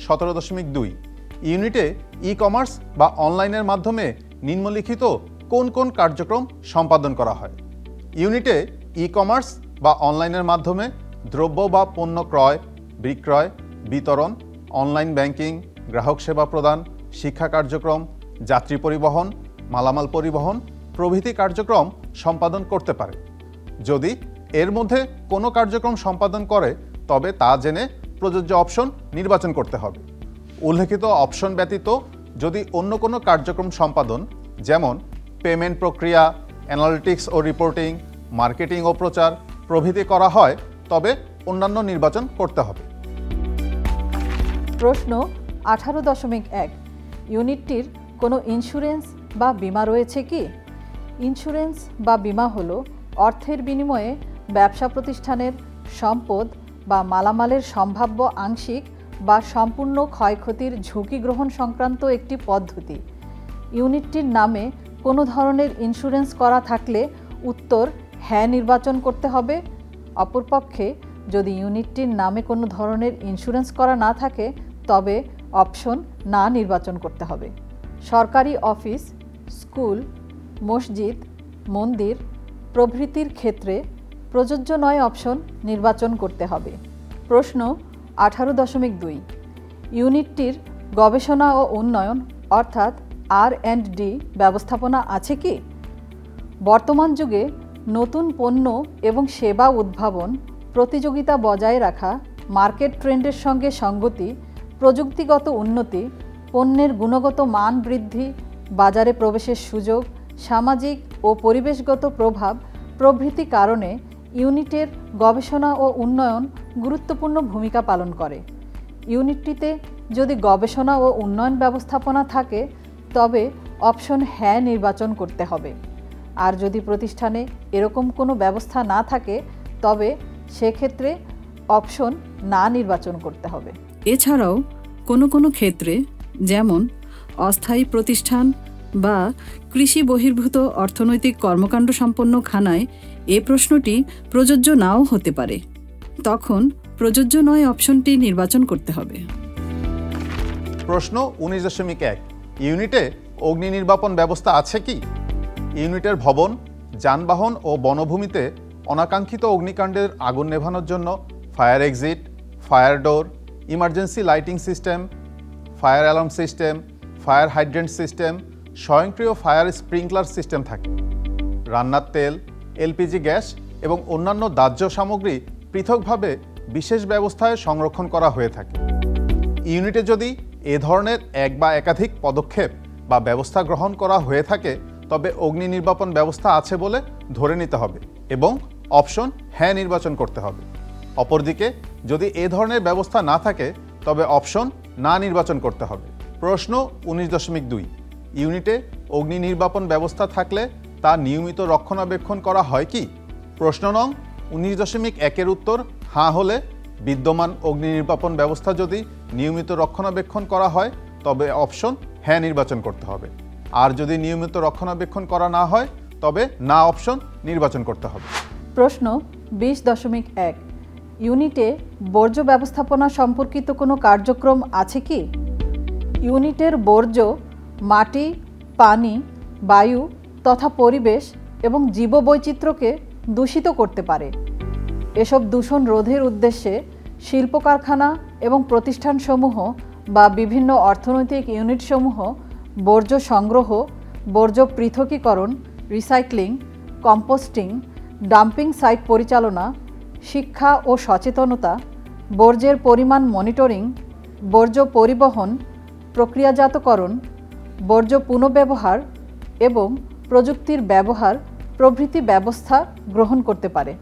17.2 ইউনিটে ই কমার্স বা অনলাইনের মাধ্যমে নিম্নলিখিত কোন কোন কার্যক্রম সম্পাদন করা হয়? ইউনিটে ই কমার্স বা অনলাইনের মাধ্যমে দ্রব্য বা পণ্য ক্রয়, বিক্রয়, বিতরণ, অনলাইন ব্যাংকিং, গ্রাহক সেবা প্রদান, শিক্ষা কার্যক্রম, যাত্রী পরিবহন, মালামাল পরিবহন প্রভৃতি কার্যক্রম সম্পাদন করতে পারে। যদি এর মধ্যে কোনো কার্যক্রম সম্পাদন করে তবে তা জেনে প্রযোজ্য অপশন নির্বাচন করতে হবে। উল্লেখিত অপশন ব্যতীত যদি অন্য কোনো কার্যক্রম সম্পাদন যেমন পেমেন্ট প্রক্রিয়া, অ্যানালিটিক্স ও রিপোর্টিং, মার্কেটিং ও প্রচার প্রভৃতি করা হয় তবে অন্যান্য নির্বাচন করতে হবে। প্রশ্ন 18.1 ইউনিটটির কোনো ইন্স্যুরেন্স বা বীমা রয়েছে কি? ইন্স্যুরেন্স বা বীমা হলো অর্থের বিনিময়ে ব্যবসা প্রতিষ্ঠানের সম্পদ বা মালামালের সম্ভাব্য আংশিক বা সম্পূর্ণ ক্ষয়ক্ষতির ঝুঁকি গ্রহণ সংক্রান্ত একটি পদ্ধতি। ইউনিটটির নামে কোনো ধরনের ইন্স্যুরেন্স করা থাকলে উত্তর হ্যাঁ নির্বাচন করতে হবে। অপরপক্ষে যদি ইউনিটটির নামে কোনো ধরনের ইন্স্যুরেন্স করা না থাকে তবে অপশন না নির্বাচন করতে হবে। সরকারি অফিস, স্কুল, মসজিদ, মন্দির প্রভৃতির ক্ষেত্রে প্রযোজ্য নয় অপশন নির্বাচন করতে হবে। প্রশ্ন 18.2 ইউনিটটির গবেষণা ও উন্নয়ন অর্থাৎ R&D ব্যবস্থাপনা আছে কি? বর্তমান যুগে নতুন পণ্য এবং সেবা উদ্ভাবন, প্রতিযোগিতা বজায় রাখা, মার্কেট ট্রেন্ডের সঙ্গে সঙ্গতি, প্রযুক্তিগত উন্নতি, পণ্যের গুণগত মান বৃদ্ধি, বাজারে প্রবেশের সুযোগ, সামাজিক ও পরিবেশগত প্রভাব প্রভৃতি কারণে ইউনিটের গবেষণা ও উন্নয়ন গুরুত্বপূর্ণ ভূমিকা পালন করে। ইউনিটটিতে যদি গবেষণা ও উন্নয়ন ব্যবস্থাপনা থাকে তবে অপশন হ্যাঁ নির্বাচন করতে হবে। আর যদি প্রতিষ্ঠানে এরকম কোনো ব্যবস্থা না থাকে তবে সেক্ষেত্রে অপশন না নির্বাচন করতে হবে। এছাড়াও কোনো কোনো ক্ষেত্রে যেমন অস্থায়ী প্রতিষ্ঠান বা কৃষি বহির্ভূত অর্থনৈতিক কর্মকাণ্ড সম্পন্ন খানায় এ প্রশ্নটি প্রযোজ্য নাও হতে পারে। তখন প্রযোজ্য নয় অপশনটি নির্বাচন করতে হবে। প্রশ্ন 19.1 ইউনিটে অগ্নি নির্বাপন ব্যবস্থা আছে কি? ইউনিটের ভবন, যানবাহন ও বনভূমিতে অনাকাঙ্ক্ষিত অগ্নিকাণ্ডের আগুন নেভানোর জন্য ফায়ার এক্সিট, ফায়ার ডোর, emergency lighting system, fire alarm system, fire hydrant system, স্বয়ংক্রিয় ফায়ার স্প্রিংকলার সিস্টেম থাকে। রান্নার তেল, এলপিজি গ্যাস এবং অন্যান্য দাহ্য সামগ্রী পৃথকভাবে বিশেষ ব্যবস্থায় সংরক্ষণ করা হয়ে থাকে। ইউনিটে যদি এ ধরনের এক বা একাধিক পদক্ষেপ বা ব্যবস্থা গ্রহণ করা হয়ে থাকে তবে অগ্নি নির্বাপন ব্যবস্থা আছে বলে ধরে নিতে হবে এবং অপশন হ্যাঁ নির্বাচন করতে হবে। অপরদিকে যদি এ ধরনের ব্যবস্থা না থাকে তবে অপশন না নির্বাচন করতে হবে। প্রশ্ন 19.2 ইউনিটে অগ্নি নির্বাপন ব্যবস্থা থাকলে তা নিয়মিত রক্ষণাবেক্ষণ করা হয় কি? প্রশ্ন নং 19.1 উত্তর হ্যাঁ হলে বিদ্যমান অগ্নি নির্বাপন ব্যবস্থা যদি নিয়মিত রক্ষণাবেক্ষণ করা হয় তবে অপশন হ্যাঁ নির্বাচন করতে হবে। আর যদি নিয়মিত রক্ষণাবেক্ষণ করা না হয় তবে না অপশন নির্বাচন করতে হবে। প্রশ্ন 20.1 ইউনিটে বর্জ্য ব্যবস্থাপনা সম্পর্কিত কোনো কার্যক্রম আছে কি? ইউনিটের বর্জ্য মাটি, পানি, বায়ু তথা পরিবেশ এবং জীববৈচিত্র্যকে দূষিত করতে পারে। এসব দূষণ রোধের উদ্দেশ্যে শিল্প কারখানা এবং প্রতিষ্ঠানসমূহ বা বিভিন্ন অর্থনৈতিক ইউনিটসমূহ বর্জ্য সংগ্রহ, বর্জ্য পৃথকীকরণ, রিসাইক্লিং, কম্পোস্টিং, ডাম্পিং সাইট পরিচালনা, শিক্ষা ও সচেতনতা, বর্জ্যের পরিমাণ মনিটরিং, বর্জ্য পরিবহন, প্রক্রিয়াজাতকরণ, বর্জ্য পুনর্ব্যবহার এবং প্রযুক্তির ব্যবহার প্রভৃতি ব্যবস্থা গ্রহণ করতে পারে।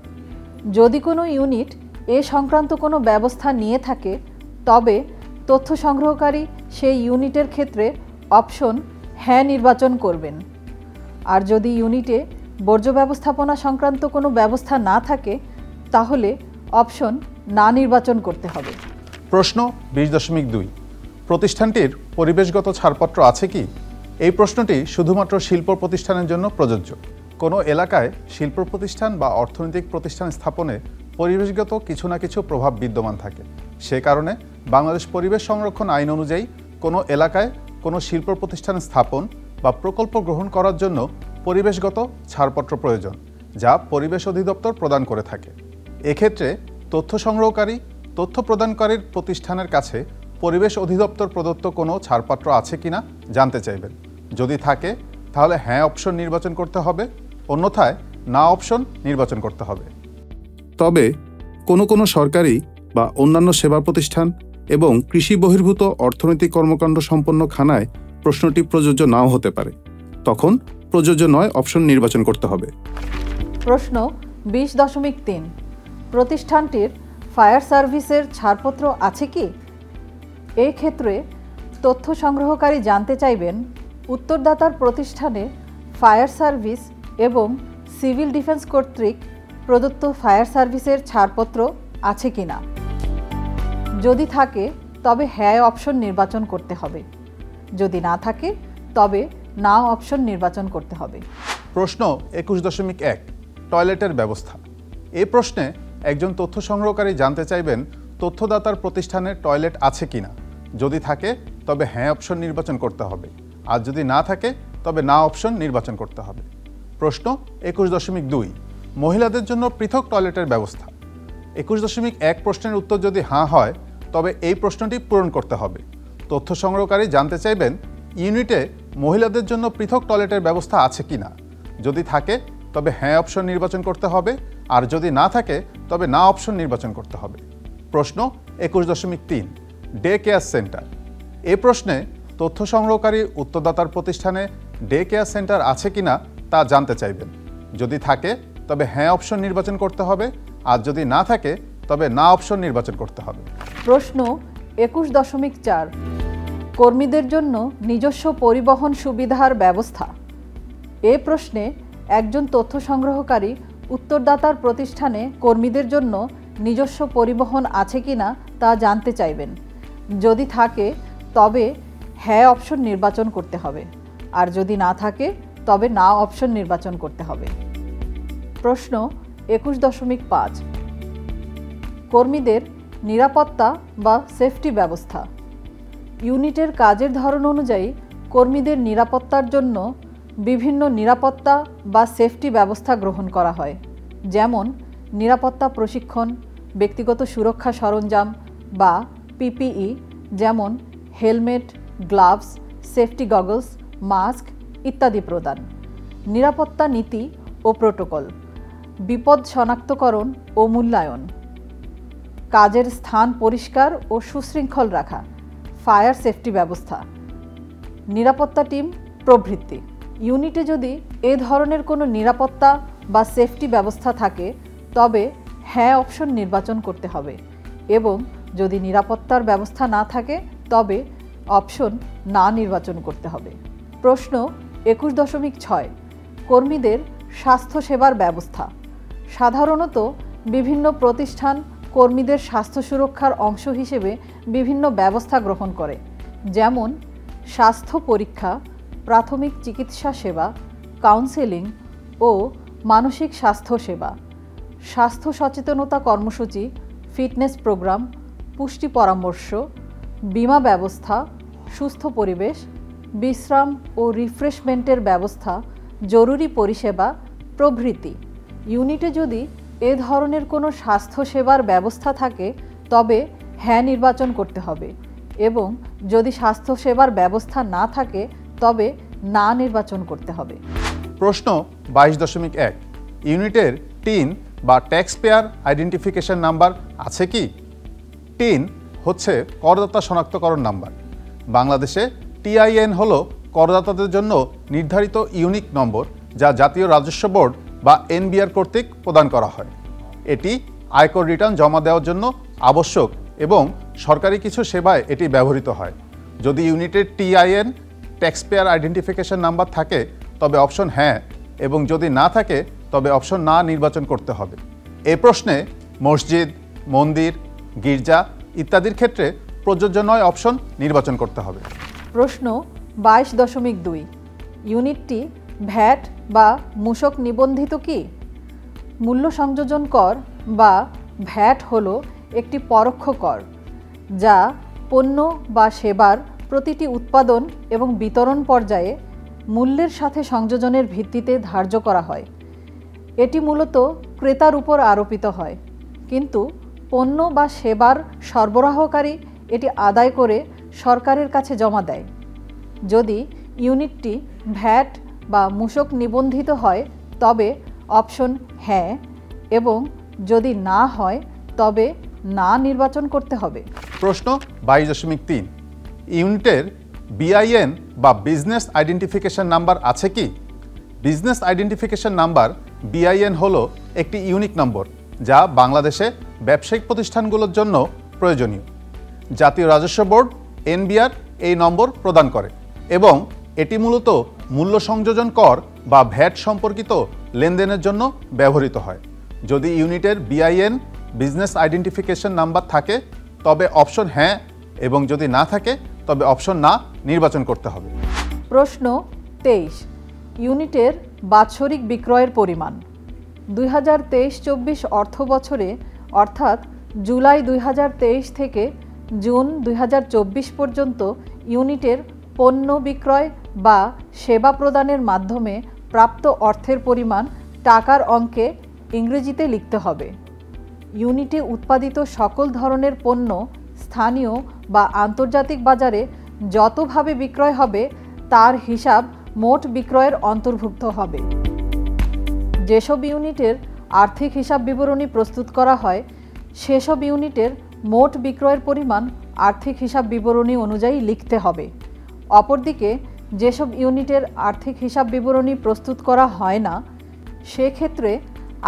যদি কোনো ইউনিট এ সংক্রান্ত কোনো ব্যবস্থা নিয়ে থাকে তবে তথ্য সংগ্রহকারী সেই ইউনিটের ক্ষেত্রে অপশন হ্যাঁ নির্বাচন করবেন। আর যদি ইউনিটে বর্জ্য ব্যবস্থাপনা সংক্রান্ত কোনো ব্যবস্থা না থাকে তাহলে অপশন না নির্বাচন করতে হবে। প্রশ্ন 20.2 প্রতিষ্ঠানটির পরিবেশগত ছাড়পত্র আছে কি? এই প্রশ্নটি শুধুমাত্র শিল্প প্রতিষ্ঠানের জন্য প্রযোজ্য। কোনো এলাকায় শিল্প প্রতিষ্ঠান বা অর্থনৈতিক প্রতিষ্ঠান স্থাপনে পরিবেশগত কিছু না কিছু প্রভাব বিদ্যমান থাকে। সে কারণে বাংলাদেশ পরিবেশ সংরক্ষণ আইন অনুযায়ী কোনো এলাকায় কোনো শিল্প প্রতিষ্ঠান স্থাপন বা প্রকল্প গ্রহণ করার জন্য পরিবেশগত ছাড়পত্র প্রয়োজন, যা পরিবেশ অধিদপ্তর প্রদান করে থাকে। এক্ষেত্রে তথ্য সংগ্রহকারী তথ্য প্রদানকারীর প্রতিষ্ঠানের কাছে পরিবেশ অধিদপ্তর প্রদত্ত কোনো ছাড়পত্র আছে কিনা জানতে চাইবেন। যদি থাকে তাহলে হ্যাঁ অপশন নির্বাচন করতে হবে, অন্যথায় না অপশন নির্বাচন করতে হবে। তবে কোনো সরকারি বা অন্যান্য সেবা প্রতিষ্ঠান এবং কৃষি বহির্ভূত অর্থনৈতিক কর্মকাণ্ড সম্পন্ন খানায় প্রশ্নটি প্রযোজ্য নাও হতে পারে। তখন প্রযোজ্য নয় অপশন নির্বাচন করতে হবে। প্রশ্ন 20.3 প্রতিষ্ঠানটির ফায়ার সার্ভিসের ছাড়পত্র আছে কি? এই ক্ষেত্রে তথ্য সংগ্রহকারী জানতে চাইবেন উত্তরদাতার প্রতিষ্ঠানে ফায়ার সার্ভিস এবং সিভিল ডিফেন্স কর্তৃক প্রদত্ত ফায়ার সার্ভিসের ছাড়পত্র আছে কিনা। যদি থাকে তবে হ্যাঁ অপশন নির্বাচন করতে হবে, যদি না থাকে তবে না অপশন নির্বাচন করতে হবে। প্রশ্ন 21.1 টয়লেটের ব্যবস্থা। এই প্রশ্নে একজন তথ্য সংগ্রহকারী জানতে চাইবেন তথ্যদাতার প্রতিষ্ঠানের টয়লেট আছে কিনা। যদি থাকে তবে হ্যাঁ অপশন নির্বাচন করতে হবে, আর যদি না থাকে তবে না অপশন নির্বাচন করতে হবে। প্রশ্ন 21.2 মহিলাদের জন্য পৃথক টয়লেটের ব্যবস্থা। 21.1 প্রশ্নের উত্তর যদি হ্যাঁ হয় তবে এই প্রশ্নটি পূরণ করতে হবে। তথ্য সংগ্রহকারী জানতে চাইবেন ইউনিটে মহিলাদের জন্য পৃথক টয়লেটের ব্যবস্থা আছে কিনা। যদি থাকে তবে হ্যাঁ অপশন নির্বাচন করতে হবে, আর যদি না থাকে তবে না অপশন নির্বাচন করতে হবে। প্রশ্ন 21.3 ডে কেয়ার সেন্টার। এই প্রশ্নে তথ্য সংগ্রহকারী উত্তরদাতার প্রতিষ্ঠানে ডে কেয়ার সেন্টার আছে কিনা তা জানতে চাইবেন। যদি থাকে তবে হ্যাঁ অপশন নির্বাচন করতে হবে, আর যদি না থাকে তবে না অপশন নির্বাচন করতে হবে। প্রশ্ন 21.4 কর্মীদের জন্য নিজস্ব পরিবহন সুবিধার ব্যবস্থা। এ প্রশ্নে একজন তথ্য সংগ্রহকারী উত্তরদাতার প্রতিষ্ঠানে কর্মীদের জন্য নিজস্ব পরিবহন আছে কিনা তা জানতে চাইবেন। যদি থাকে তবে হ্যাঁ অপশন নির্বাচন করতে হবে, আর যদি না থাকে তবে না অপশন নির্বাচন করতে হবে। প্রশ্ন 21.5 কর্মীদের নিরাপত্তা বা সেফটি ব্যবস্থা। ইউনিটের কাজের ধরন অনুযায়ী কর্মীদের নিরাপত্তার জন্য বিভিন্ন নিরাপত্তা বা সেফটি ব্যবস্থা গ্রহণ করা হয়, যেমন নিরাপত্তা প্রশিক্ষণ, ব্যক্তিগত সুরক্ষা সরঞ্জাম বা পিপিই যেমন helmet, gloves, safety goggles, mask ইত্যাদি প্রদান, নিরাপত্তা নীতি ও প্রোটোকল, বিপদ শনাক্তকরণ ও মূল্যায়ন, কাজের স্থান পরিষ্কার ও সুশৃঙ্খল রাখা, ফায়ার সেফটি ব্যবস্থা, নিরাপত্তা টিম প্রভৃতি। ইউনিটে যদি এ ধরনের কোনো নিরাপত্তা বা সেফটি ব্যবস্থা থাকে তবে হ্যাঁ অপশন নির্বাচন করতে হবে, এবং যদি নিরাপত্তার ব্যবস্থা না থাকে তবে অপশন না নির্বাচন করতে হবে। প্রশ্ন 21.6 কর্মীদের স্বাস্থ্যসেবার ব্যবস্থা। সাধারণত বিভিন্ন প্রতিষ্ঠান কর্মীদের স্বাস্থ্য সুরক্ষার অংশ হিসেবে বিভিন্ন ব্যবস্থা গ্রহণ করে, যেমন স্বাস্থ্য পরীক্ষা, প্রাথমিক চিকিৎসা সেবা, কাউন্সেলিং ও মানসিক স্বাস্থ্য সেবা, স্বাস্থ্য সচেতনতা কর্মসূচি, ফিটনেস প্রোগ্রাম, পুষ্টি পরামর্শ, বীমা ব্যবস্থা, সুস্থ পরিবেশ, বিশ্রাম ও রিফ্রেশমেন্টের ব্যবস্থা, জরুরি পরিষেবা প্রভৃতি। ইউনিটে যদি এ ধরনের কোনো স্বাস্থ্যসেবার ব্যবস্থা থাকে তবে হ্যাঁ নির্বাচন করতে হবে, এবং যদি স্বাস্থ্যসেবার ব্যবস্থা না থাকে তবে না নির্বাচন করতে হবে। প্রশ্ন 22.1 ইউনিটের টিন বা ট্যাক্স পেয়ার আইডেন্টিফিকেশন নাম্বার আছে কি? টিন হচ্ছে করদাতা শনাক্তকরণ নাম্বার। বাংলাদেশে টিআইএন হলো করদাতাদের জন্য নির্ধারিত ইউনিক নম্বর, যা জাতীয় রাজস্ব বোর্ড বা এনবিআর কর্তৃক প্রদান করা হয়। এটি আয়কর রিটার্ন জমা দেওয়ার জন্য আবশ্যক এবং সরকারি কিছু সেবায় এটি ব্যবহৃত হয়। যদি ইউনিটের TIN tax payer identification number থাকে তবে অপশন হ্যাঁ, এবং যদি না থাকে তবে অপশন না নির্বাচন করতে হবে। এই প্রশ্নে মসজিদ, মন্দির, গির্জা ইত্যাদির ক্ষেত্রে প্রযোজ্য নয় অপশন নির্বাচন করতে হবে। প্রশ্ন 22.2 ইউনিটটি ভ্যাট বা মূসক নিবন্ধিত কি? মূল্য সংযোজন কর বা ভ্যাট হলো একটি পরোক্ষ কর যা পণ্য বা সেবার প্রতিটি উৎপাদন এবং বিতরণ পর্যায়ে মূল্যের সাথে সংযোজনের ভিত্তিতে ধার্য করা হয়। এটি মূলত ক্রেতার উপর আরোপিত হয়, কিন্তু পণ্য বা সেবার সরবরাহকারী এটি আদায় করে সরকারের কাছে জমা দেয়। যদি ইউনিটটি ভ্যাট বা মূসক নিবন্ধিত হয় তবে অপশন হ্যাঁ, এবং যদি না হয় তবে না নির্বাচন করতে হবে। প্রশ্ন 22.3 ইউনিটের বিআইএন বা বিজনেস আইডেন্টিফিকেশন নাম্বার আছে কি? বিজনেস আইডেন্টিফিকেশন নাম্বার বিআইএন হলো একটি ইউনিক নম্বর যা বাংলাদেশে ব্যবসায়িক প্রতিষ্ঠানগুলোর জন্য প্রয়োজনীয়। জাতীয় রাজস্ব বোর্ড এনবিআর এই নম্বর প্রদান করে এবং এটি মূলত মূল্য সংযোজন কর বা ভ্যাট সম্পর্কিত লেনদেনের জন্য ব্যবহৃত হয়। যদি ইউনিটের বিআইএন বিজনেস আইডেন্টিফিকেশন নাম্বার থাকে তবে অপশন হ্যাঁ, এবং যদি না থাকে তবে অপশন না নির্বাচন করতে হবে। প্রশ্ন 23 ইউনিটের বাৎসরিক বিক্রয়ের পরিমাণ। 2023-24 অর্থ বছরে অর্থাৎ জুলাই 2023 থেকে জুন 2024 পর্যন্ত ইউনিটের পণ্য বিক্রয় বা সেবা প্রদানের মাধ্যমে প্রাপ্ত অর্থের পরিমাণ টাকার অঙ্কে ইংরেজিতে লিখতে হবে। ইউনিটে উৎপাদিত সকল ধরনের পণ্য স্থানীয় বা আন্তর্জাতিক বাজারে যতভাবে বিক্রয় হবে তার হিসাব মোট বিক্রয়ের অন্তর্ভুক্ত হবে। যেসব ইউনিটের আর্থিক হিসাব বিবরণী প্রস্তুত করা হয় সেসব ইউনিটের মোট বিক্রয়ের পরিমাণ আর্থিক হিসাব বিবরণী অনুযায়ী লিখতে হবে। অপরদিকে যেসব ইউনিটের আর্থিক হিসাব বিবরণী প্রস্তুত করা হয় না সেক্ষেত্রে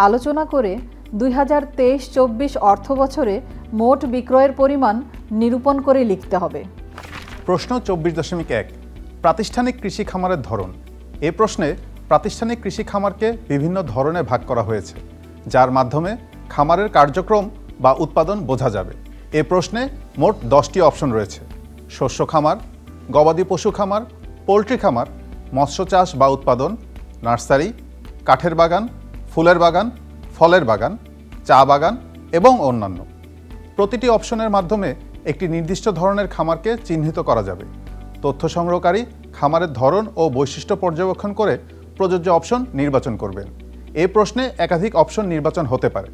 আলোচনা করে 2023-24 অর্থ বছরে মোট বিক্রয়ের পরিমাণ নিরূপণ করে লিখতে হবে। প্রশ্ন 24.1 প্রাতিষ্ঠানিক কৃষি খামারের ধরন। এই প্রশ্নে প্রাতিষ্ঠানিক কৃষি খামারকে বিভিন্ন ধরনে ভাগ করা হয়েছে, যার মাধ্যমে খামারের কার্যক্রম বা উৎপাদন বোঝা যাবে। এ প্রশ্নে মোট 10টি অপশন রয়েছে: শস্য খামার, গবাদি পশু খামার, পোলট্রি খামার, মৎস্য চাষ বা উৎপাদন, নার্সারি, কাঠের বাগান, ফুলের বাগান, ফলের বাগান, চা বাগান এবং অন্যান্য। প্রতিটি অপশনের মাধ্যমে একটি নির্দিষ্ট ধরনের খামারকে চিহ্নিত করা যাবে। তথ্য সংগ্রহকারী খামারের ধরন ও বৈশিষ্ট্য পর্যবেক্ষণ করে প্রযোজ্য অপশন নির্বাচন করবেন। এই প্রশ্নে একাধিক অপশন নির্বাচন হতে পারে।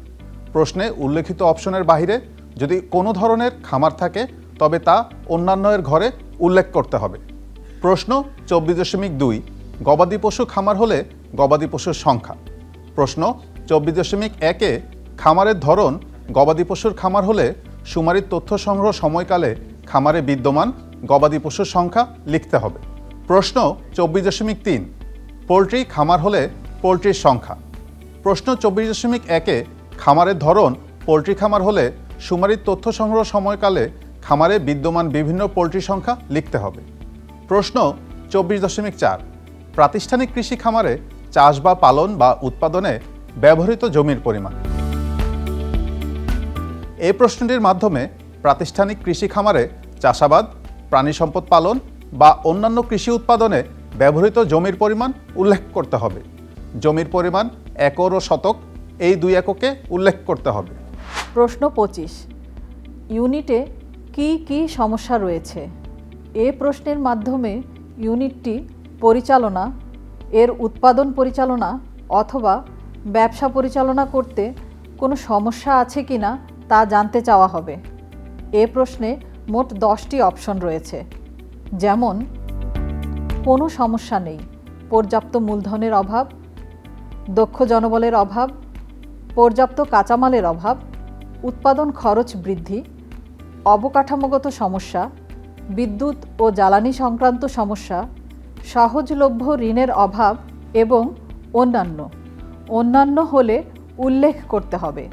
প্রশ্নে উল্লেখিত অপশনের বাইরে যদি কোনো ধরনের খামার থাকে তবে তা অন্যান্যের ঘরে উল্লেখ করতে হবে। প্রশ্ন 24.2 গবাদি পশু খামার হলে গবাদি পশুর সংখ্যা। প্রশ্ন 24.1 খামারের ধরন গবাদি পশুর খামার হলে শুমারির তথ্য সংগ্রহ সময়কালে খামারে বিদ্যমান গবাদি পশুর সংখ্যা লিখতে হবে। প্রশ্ন 24.3 পোলট্রি খামার হলে পোলট্রির সংখ্যা। প্রশ্ন 24.1 খামারের ধরন পোলট্রি খামার হলে শুমারির তথ্য সংগ্রহ সময়কালে খামারে বিদ্যমান বিভিন্ন পোলট্রি সংখ্যা লিখতে হবে। প্রশ্ন 24.4 প্রাতিষ্ঠানিক কৃষি খামারে চাষ বা পালন বা উৎপাদনে ব্যবহৃত জমির পরিমাণ। এই প্রশ্নটির মাধ্যমে প্রাতিষ্ঠানিক কৃষি খামারে চাষাবাদ, প্রাণী সম্পদ পালন বা অন্যান্য কৃষি উৎপাদনে ব্যবহৃত জমির পরিমাণ উল্লেখ করতে হবে। জমির পরিমাণ একর ও শতক এই দুই এককে উল্লেখ করতে হবে। প্রশ্ন 25 ইউনিটে কি কি সমস্যা রয়েছে? এ প্রশ্নের মাধ্যমে ইউনিটটি পরিচালনা, এর উৎপাদন পরিচালনা অথবা ব্যবসা পরিচালনা করতে কোনো সমস্যা আছে কিনা তা জানতে চাওয়া হবে। এ প্রশ্নে মোট 10টি অপশন রয়েছে, যেমন কোনো সমস্যা নেই, পর্যাপ্ত মূলধনের অভাব, দক্ষ জনবলের অভাব, পর্যাপ্ত কাঁচামালের অভাব, উৎপাদন খরচ বৃদ্ধি, অবকাঠামোগত সমস্যা, বিদ্যুৎ ও জ্বালানি সংক্রান্ত সমস্যা, সহজলভ্য ঋণের অভাব এবং অন্যান্য। অন্যান্য হলে উল্লেখ করতে হবে।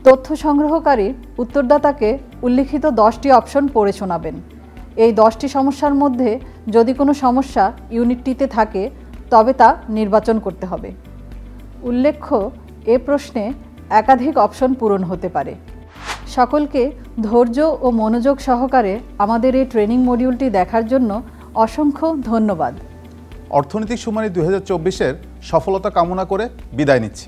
তথ্য সংগ্রহকারী উত্তরদাতাকে উল্লিখিত 10টি অপশন পড়ে শোনাবেন। এই 10টি সমস্যার মধ্যে যদি কোনো সমস্যা ইউনিটটিতে থাকে তবে তা নির্বাচন করতে হবে। উল্লেখ্য, এ প্রশ্নে একাধিক অপশন পূরণ হতে পারে। সকলকে ধৈর্য ও মনোযোগ সহকারে আমাদের এই ট্রেনিং মডিউলটি দেখার জন্য অসংখ্য ধন্যবাদ। অর্থনৈতিক শুমারি 2024-এর সফলতা কামনা করে বিদায় নিচ্ছি।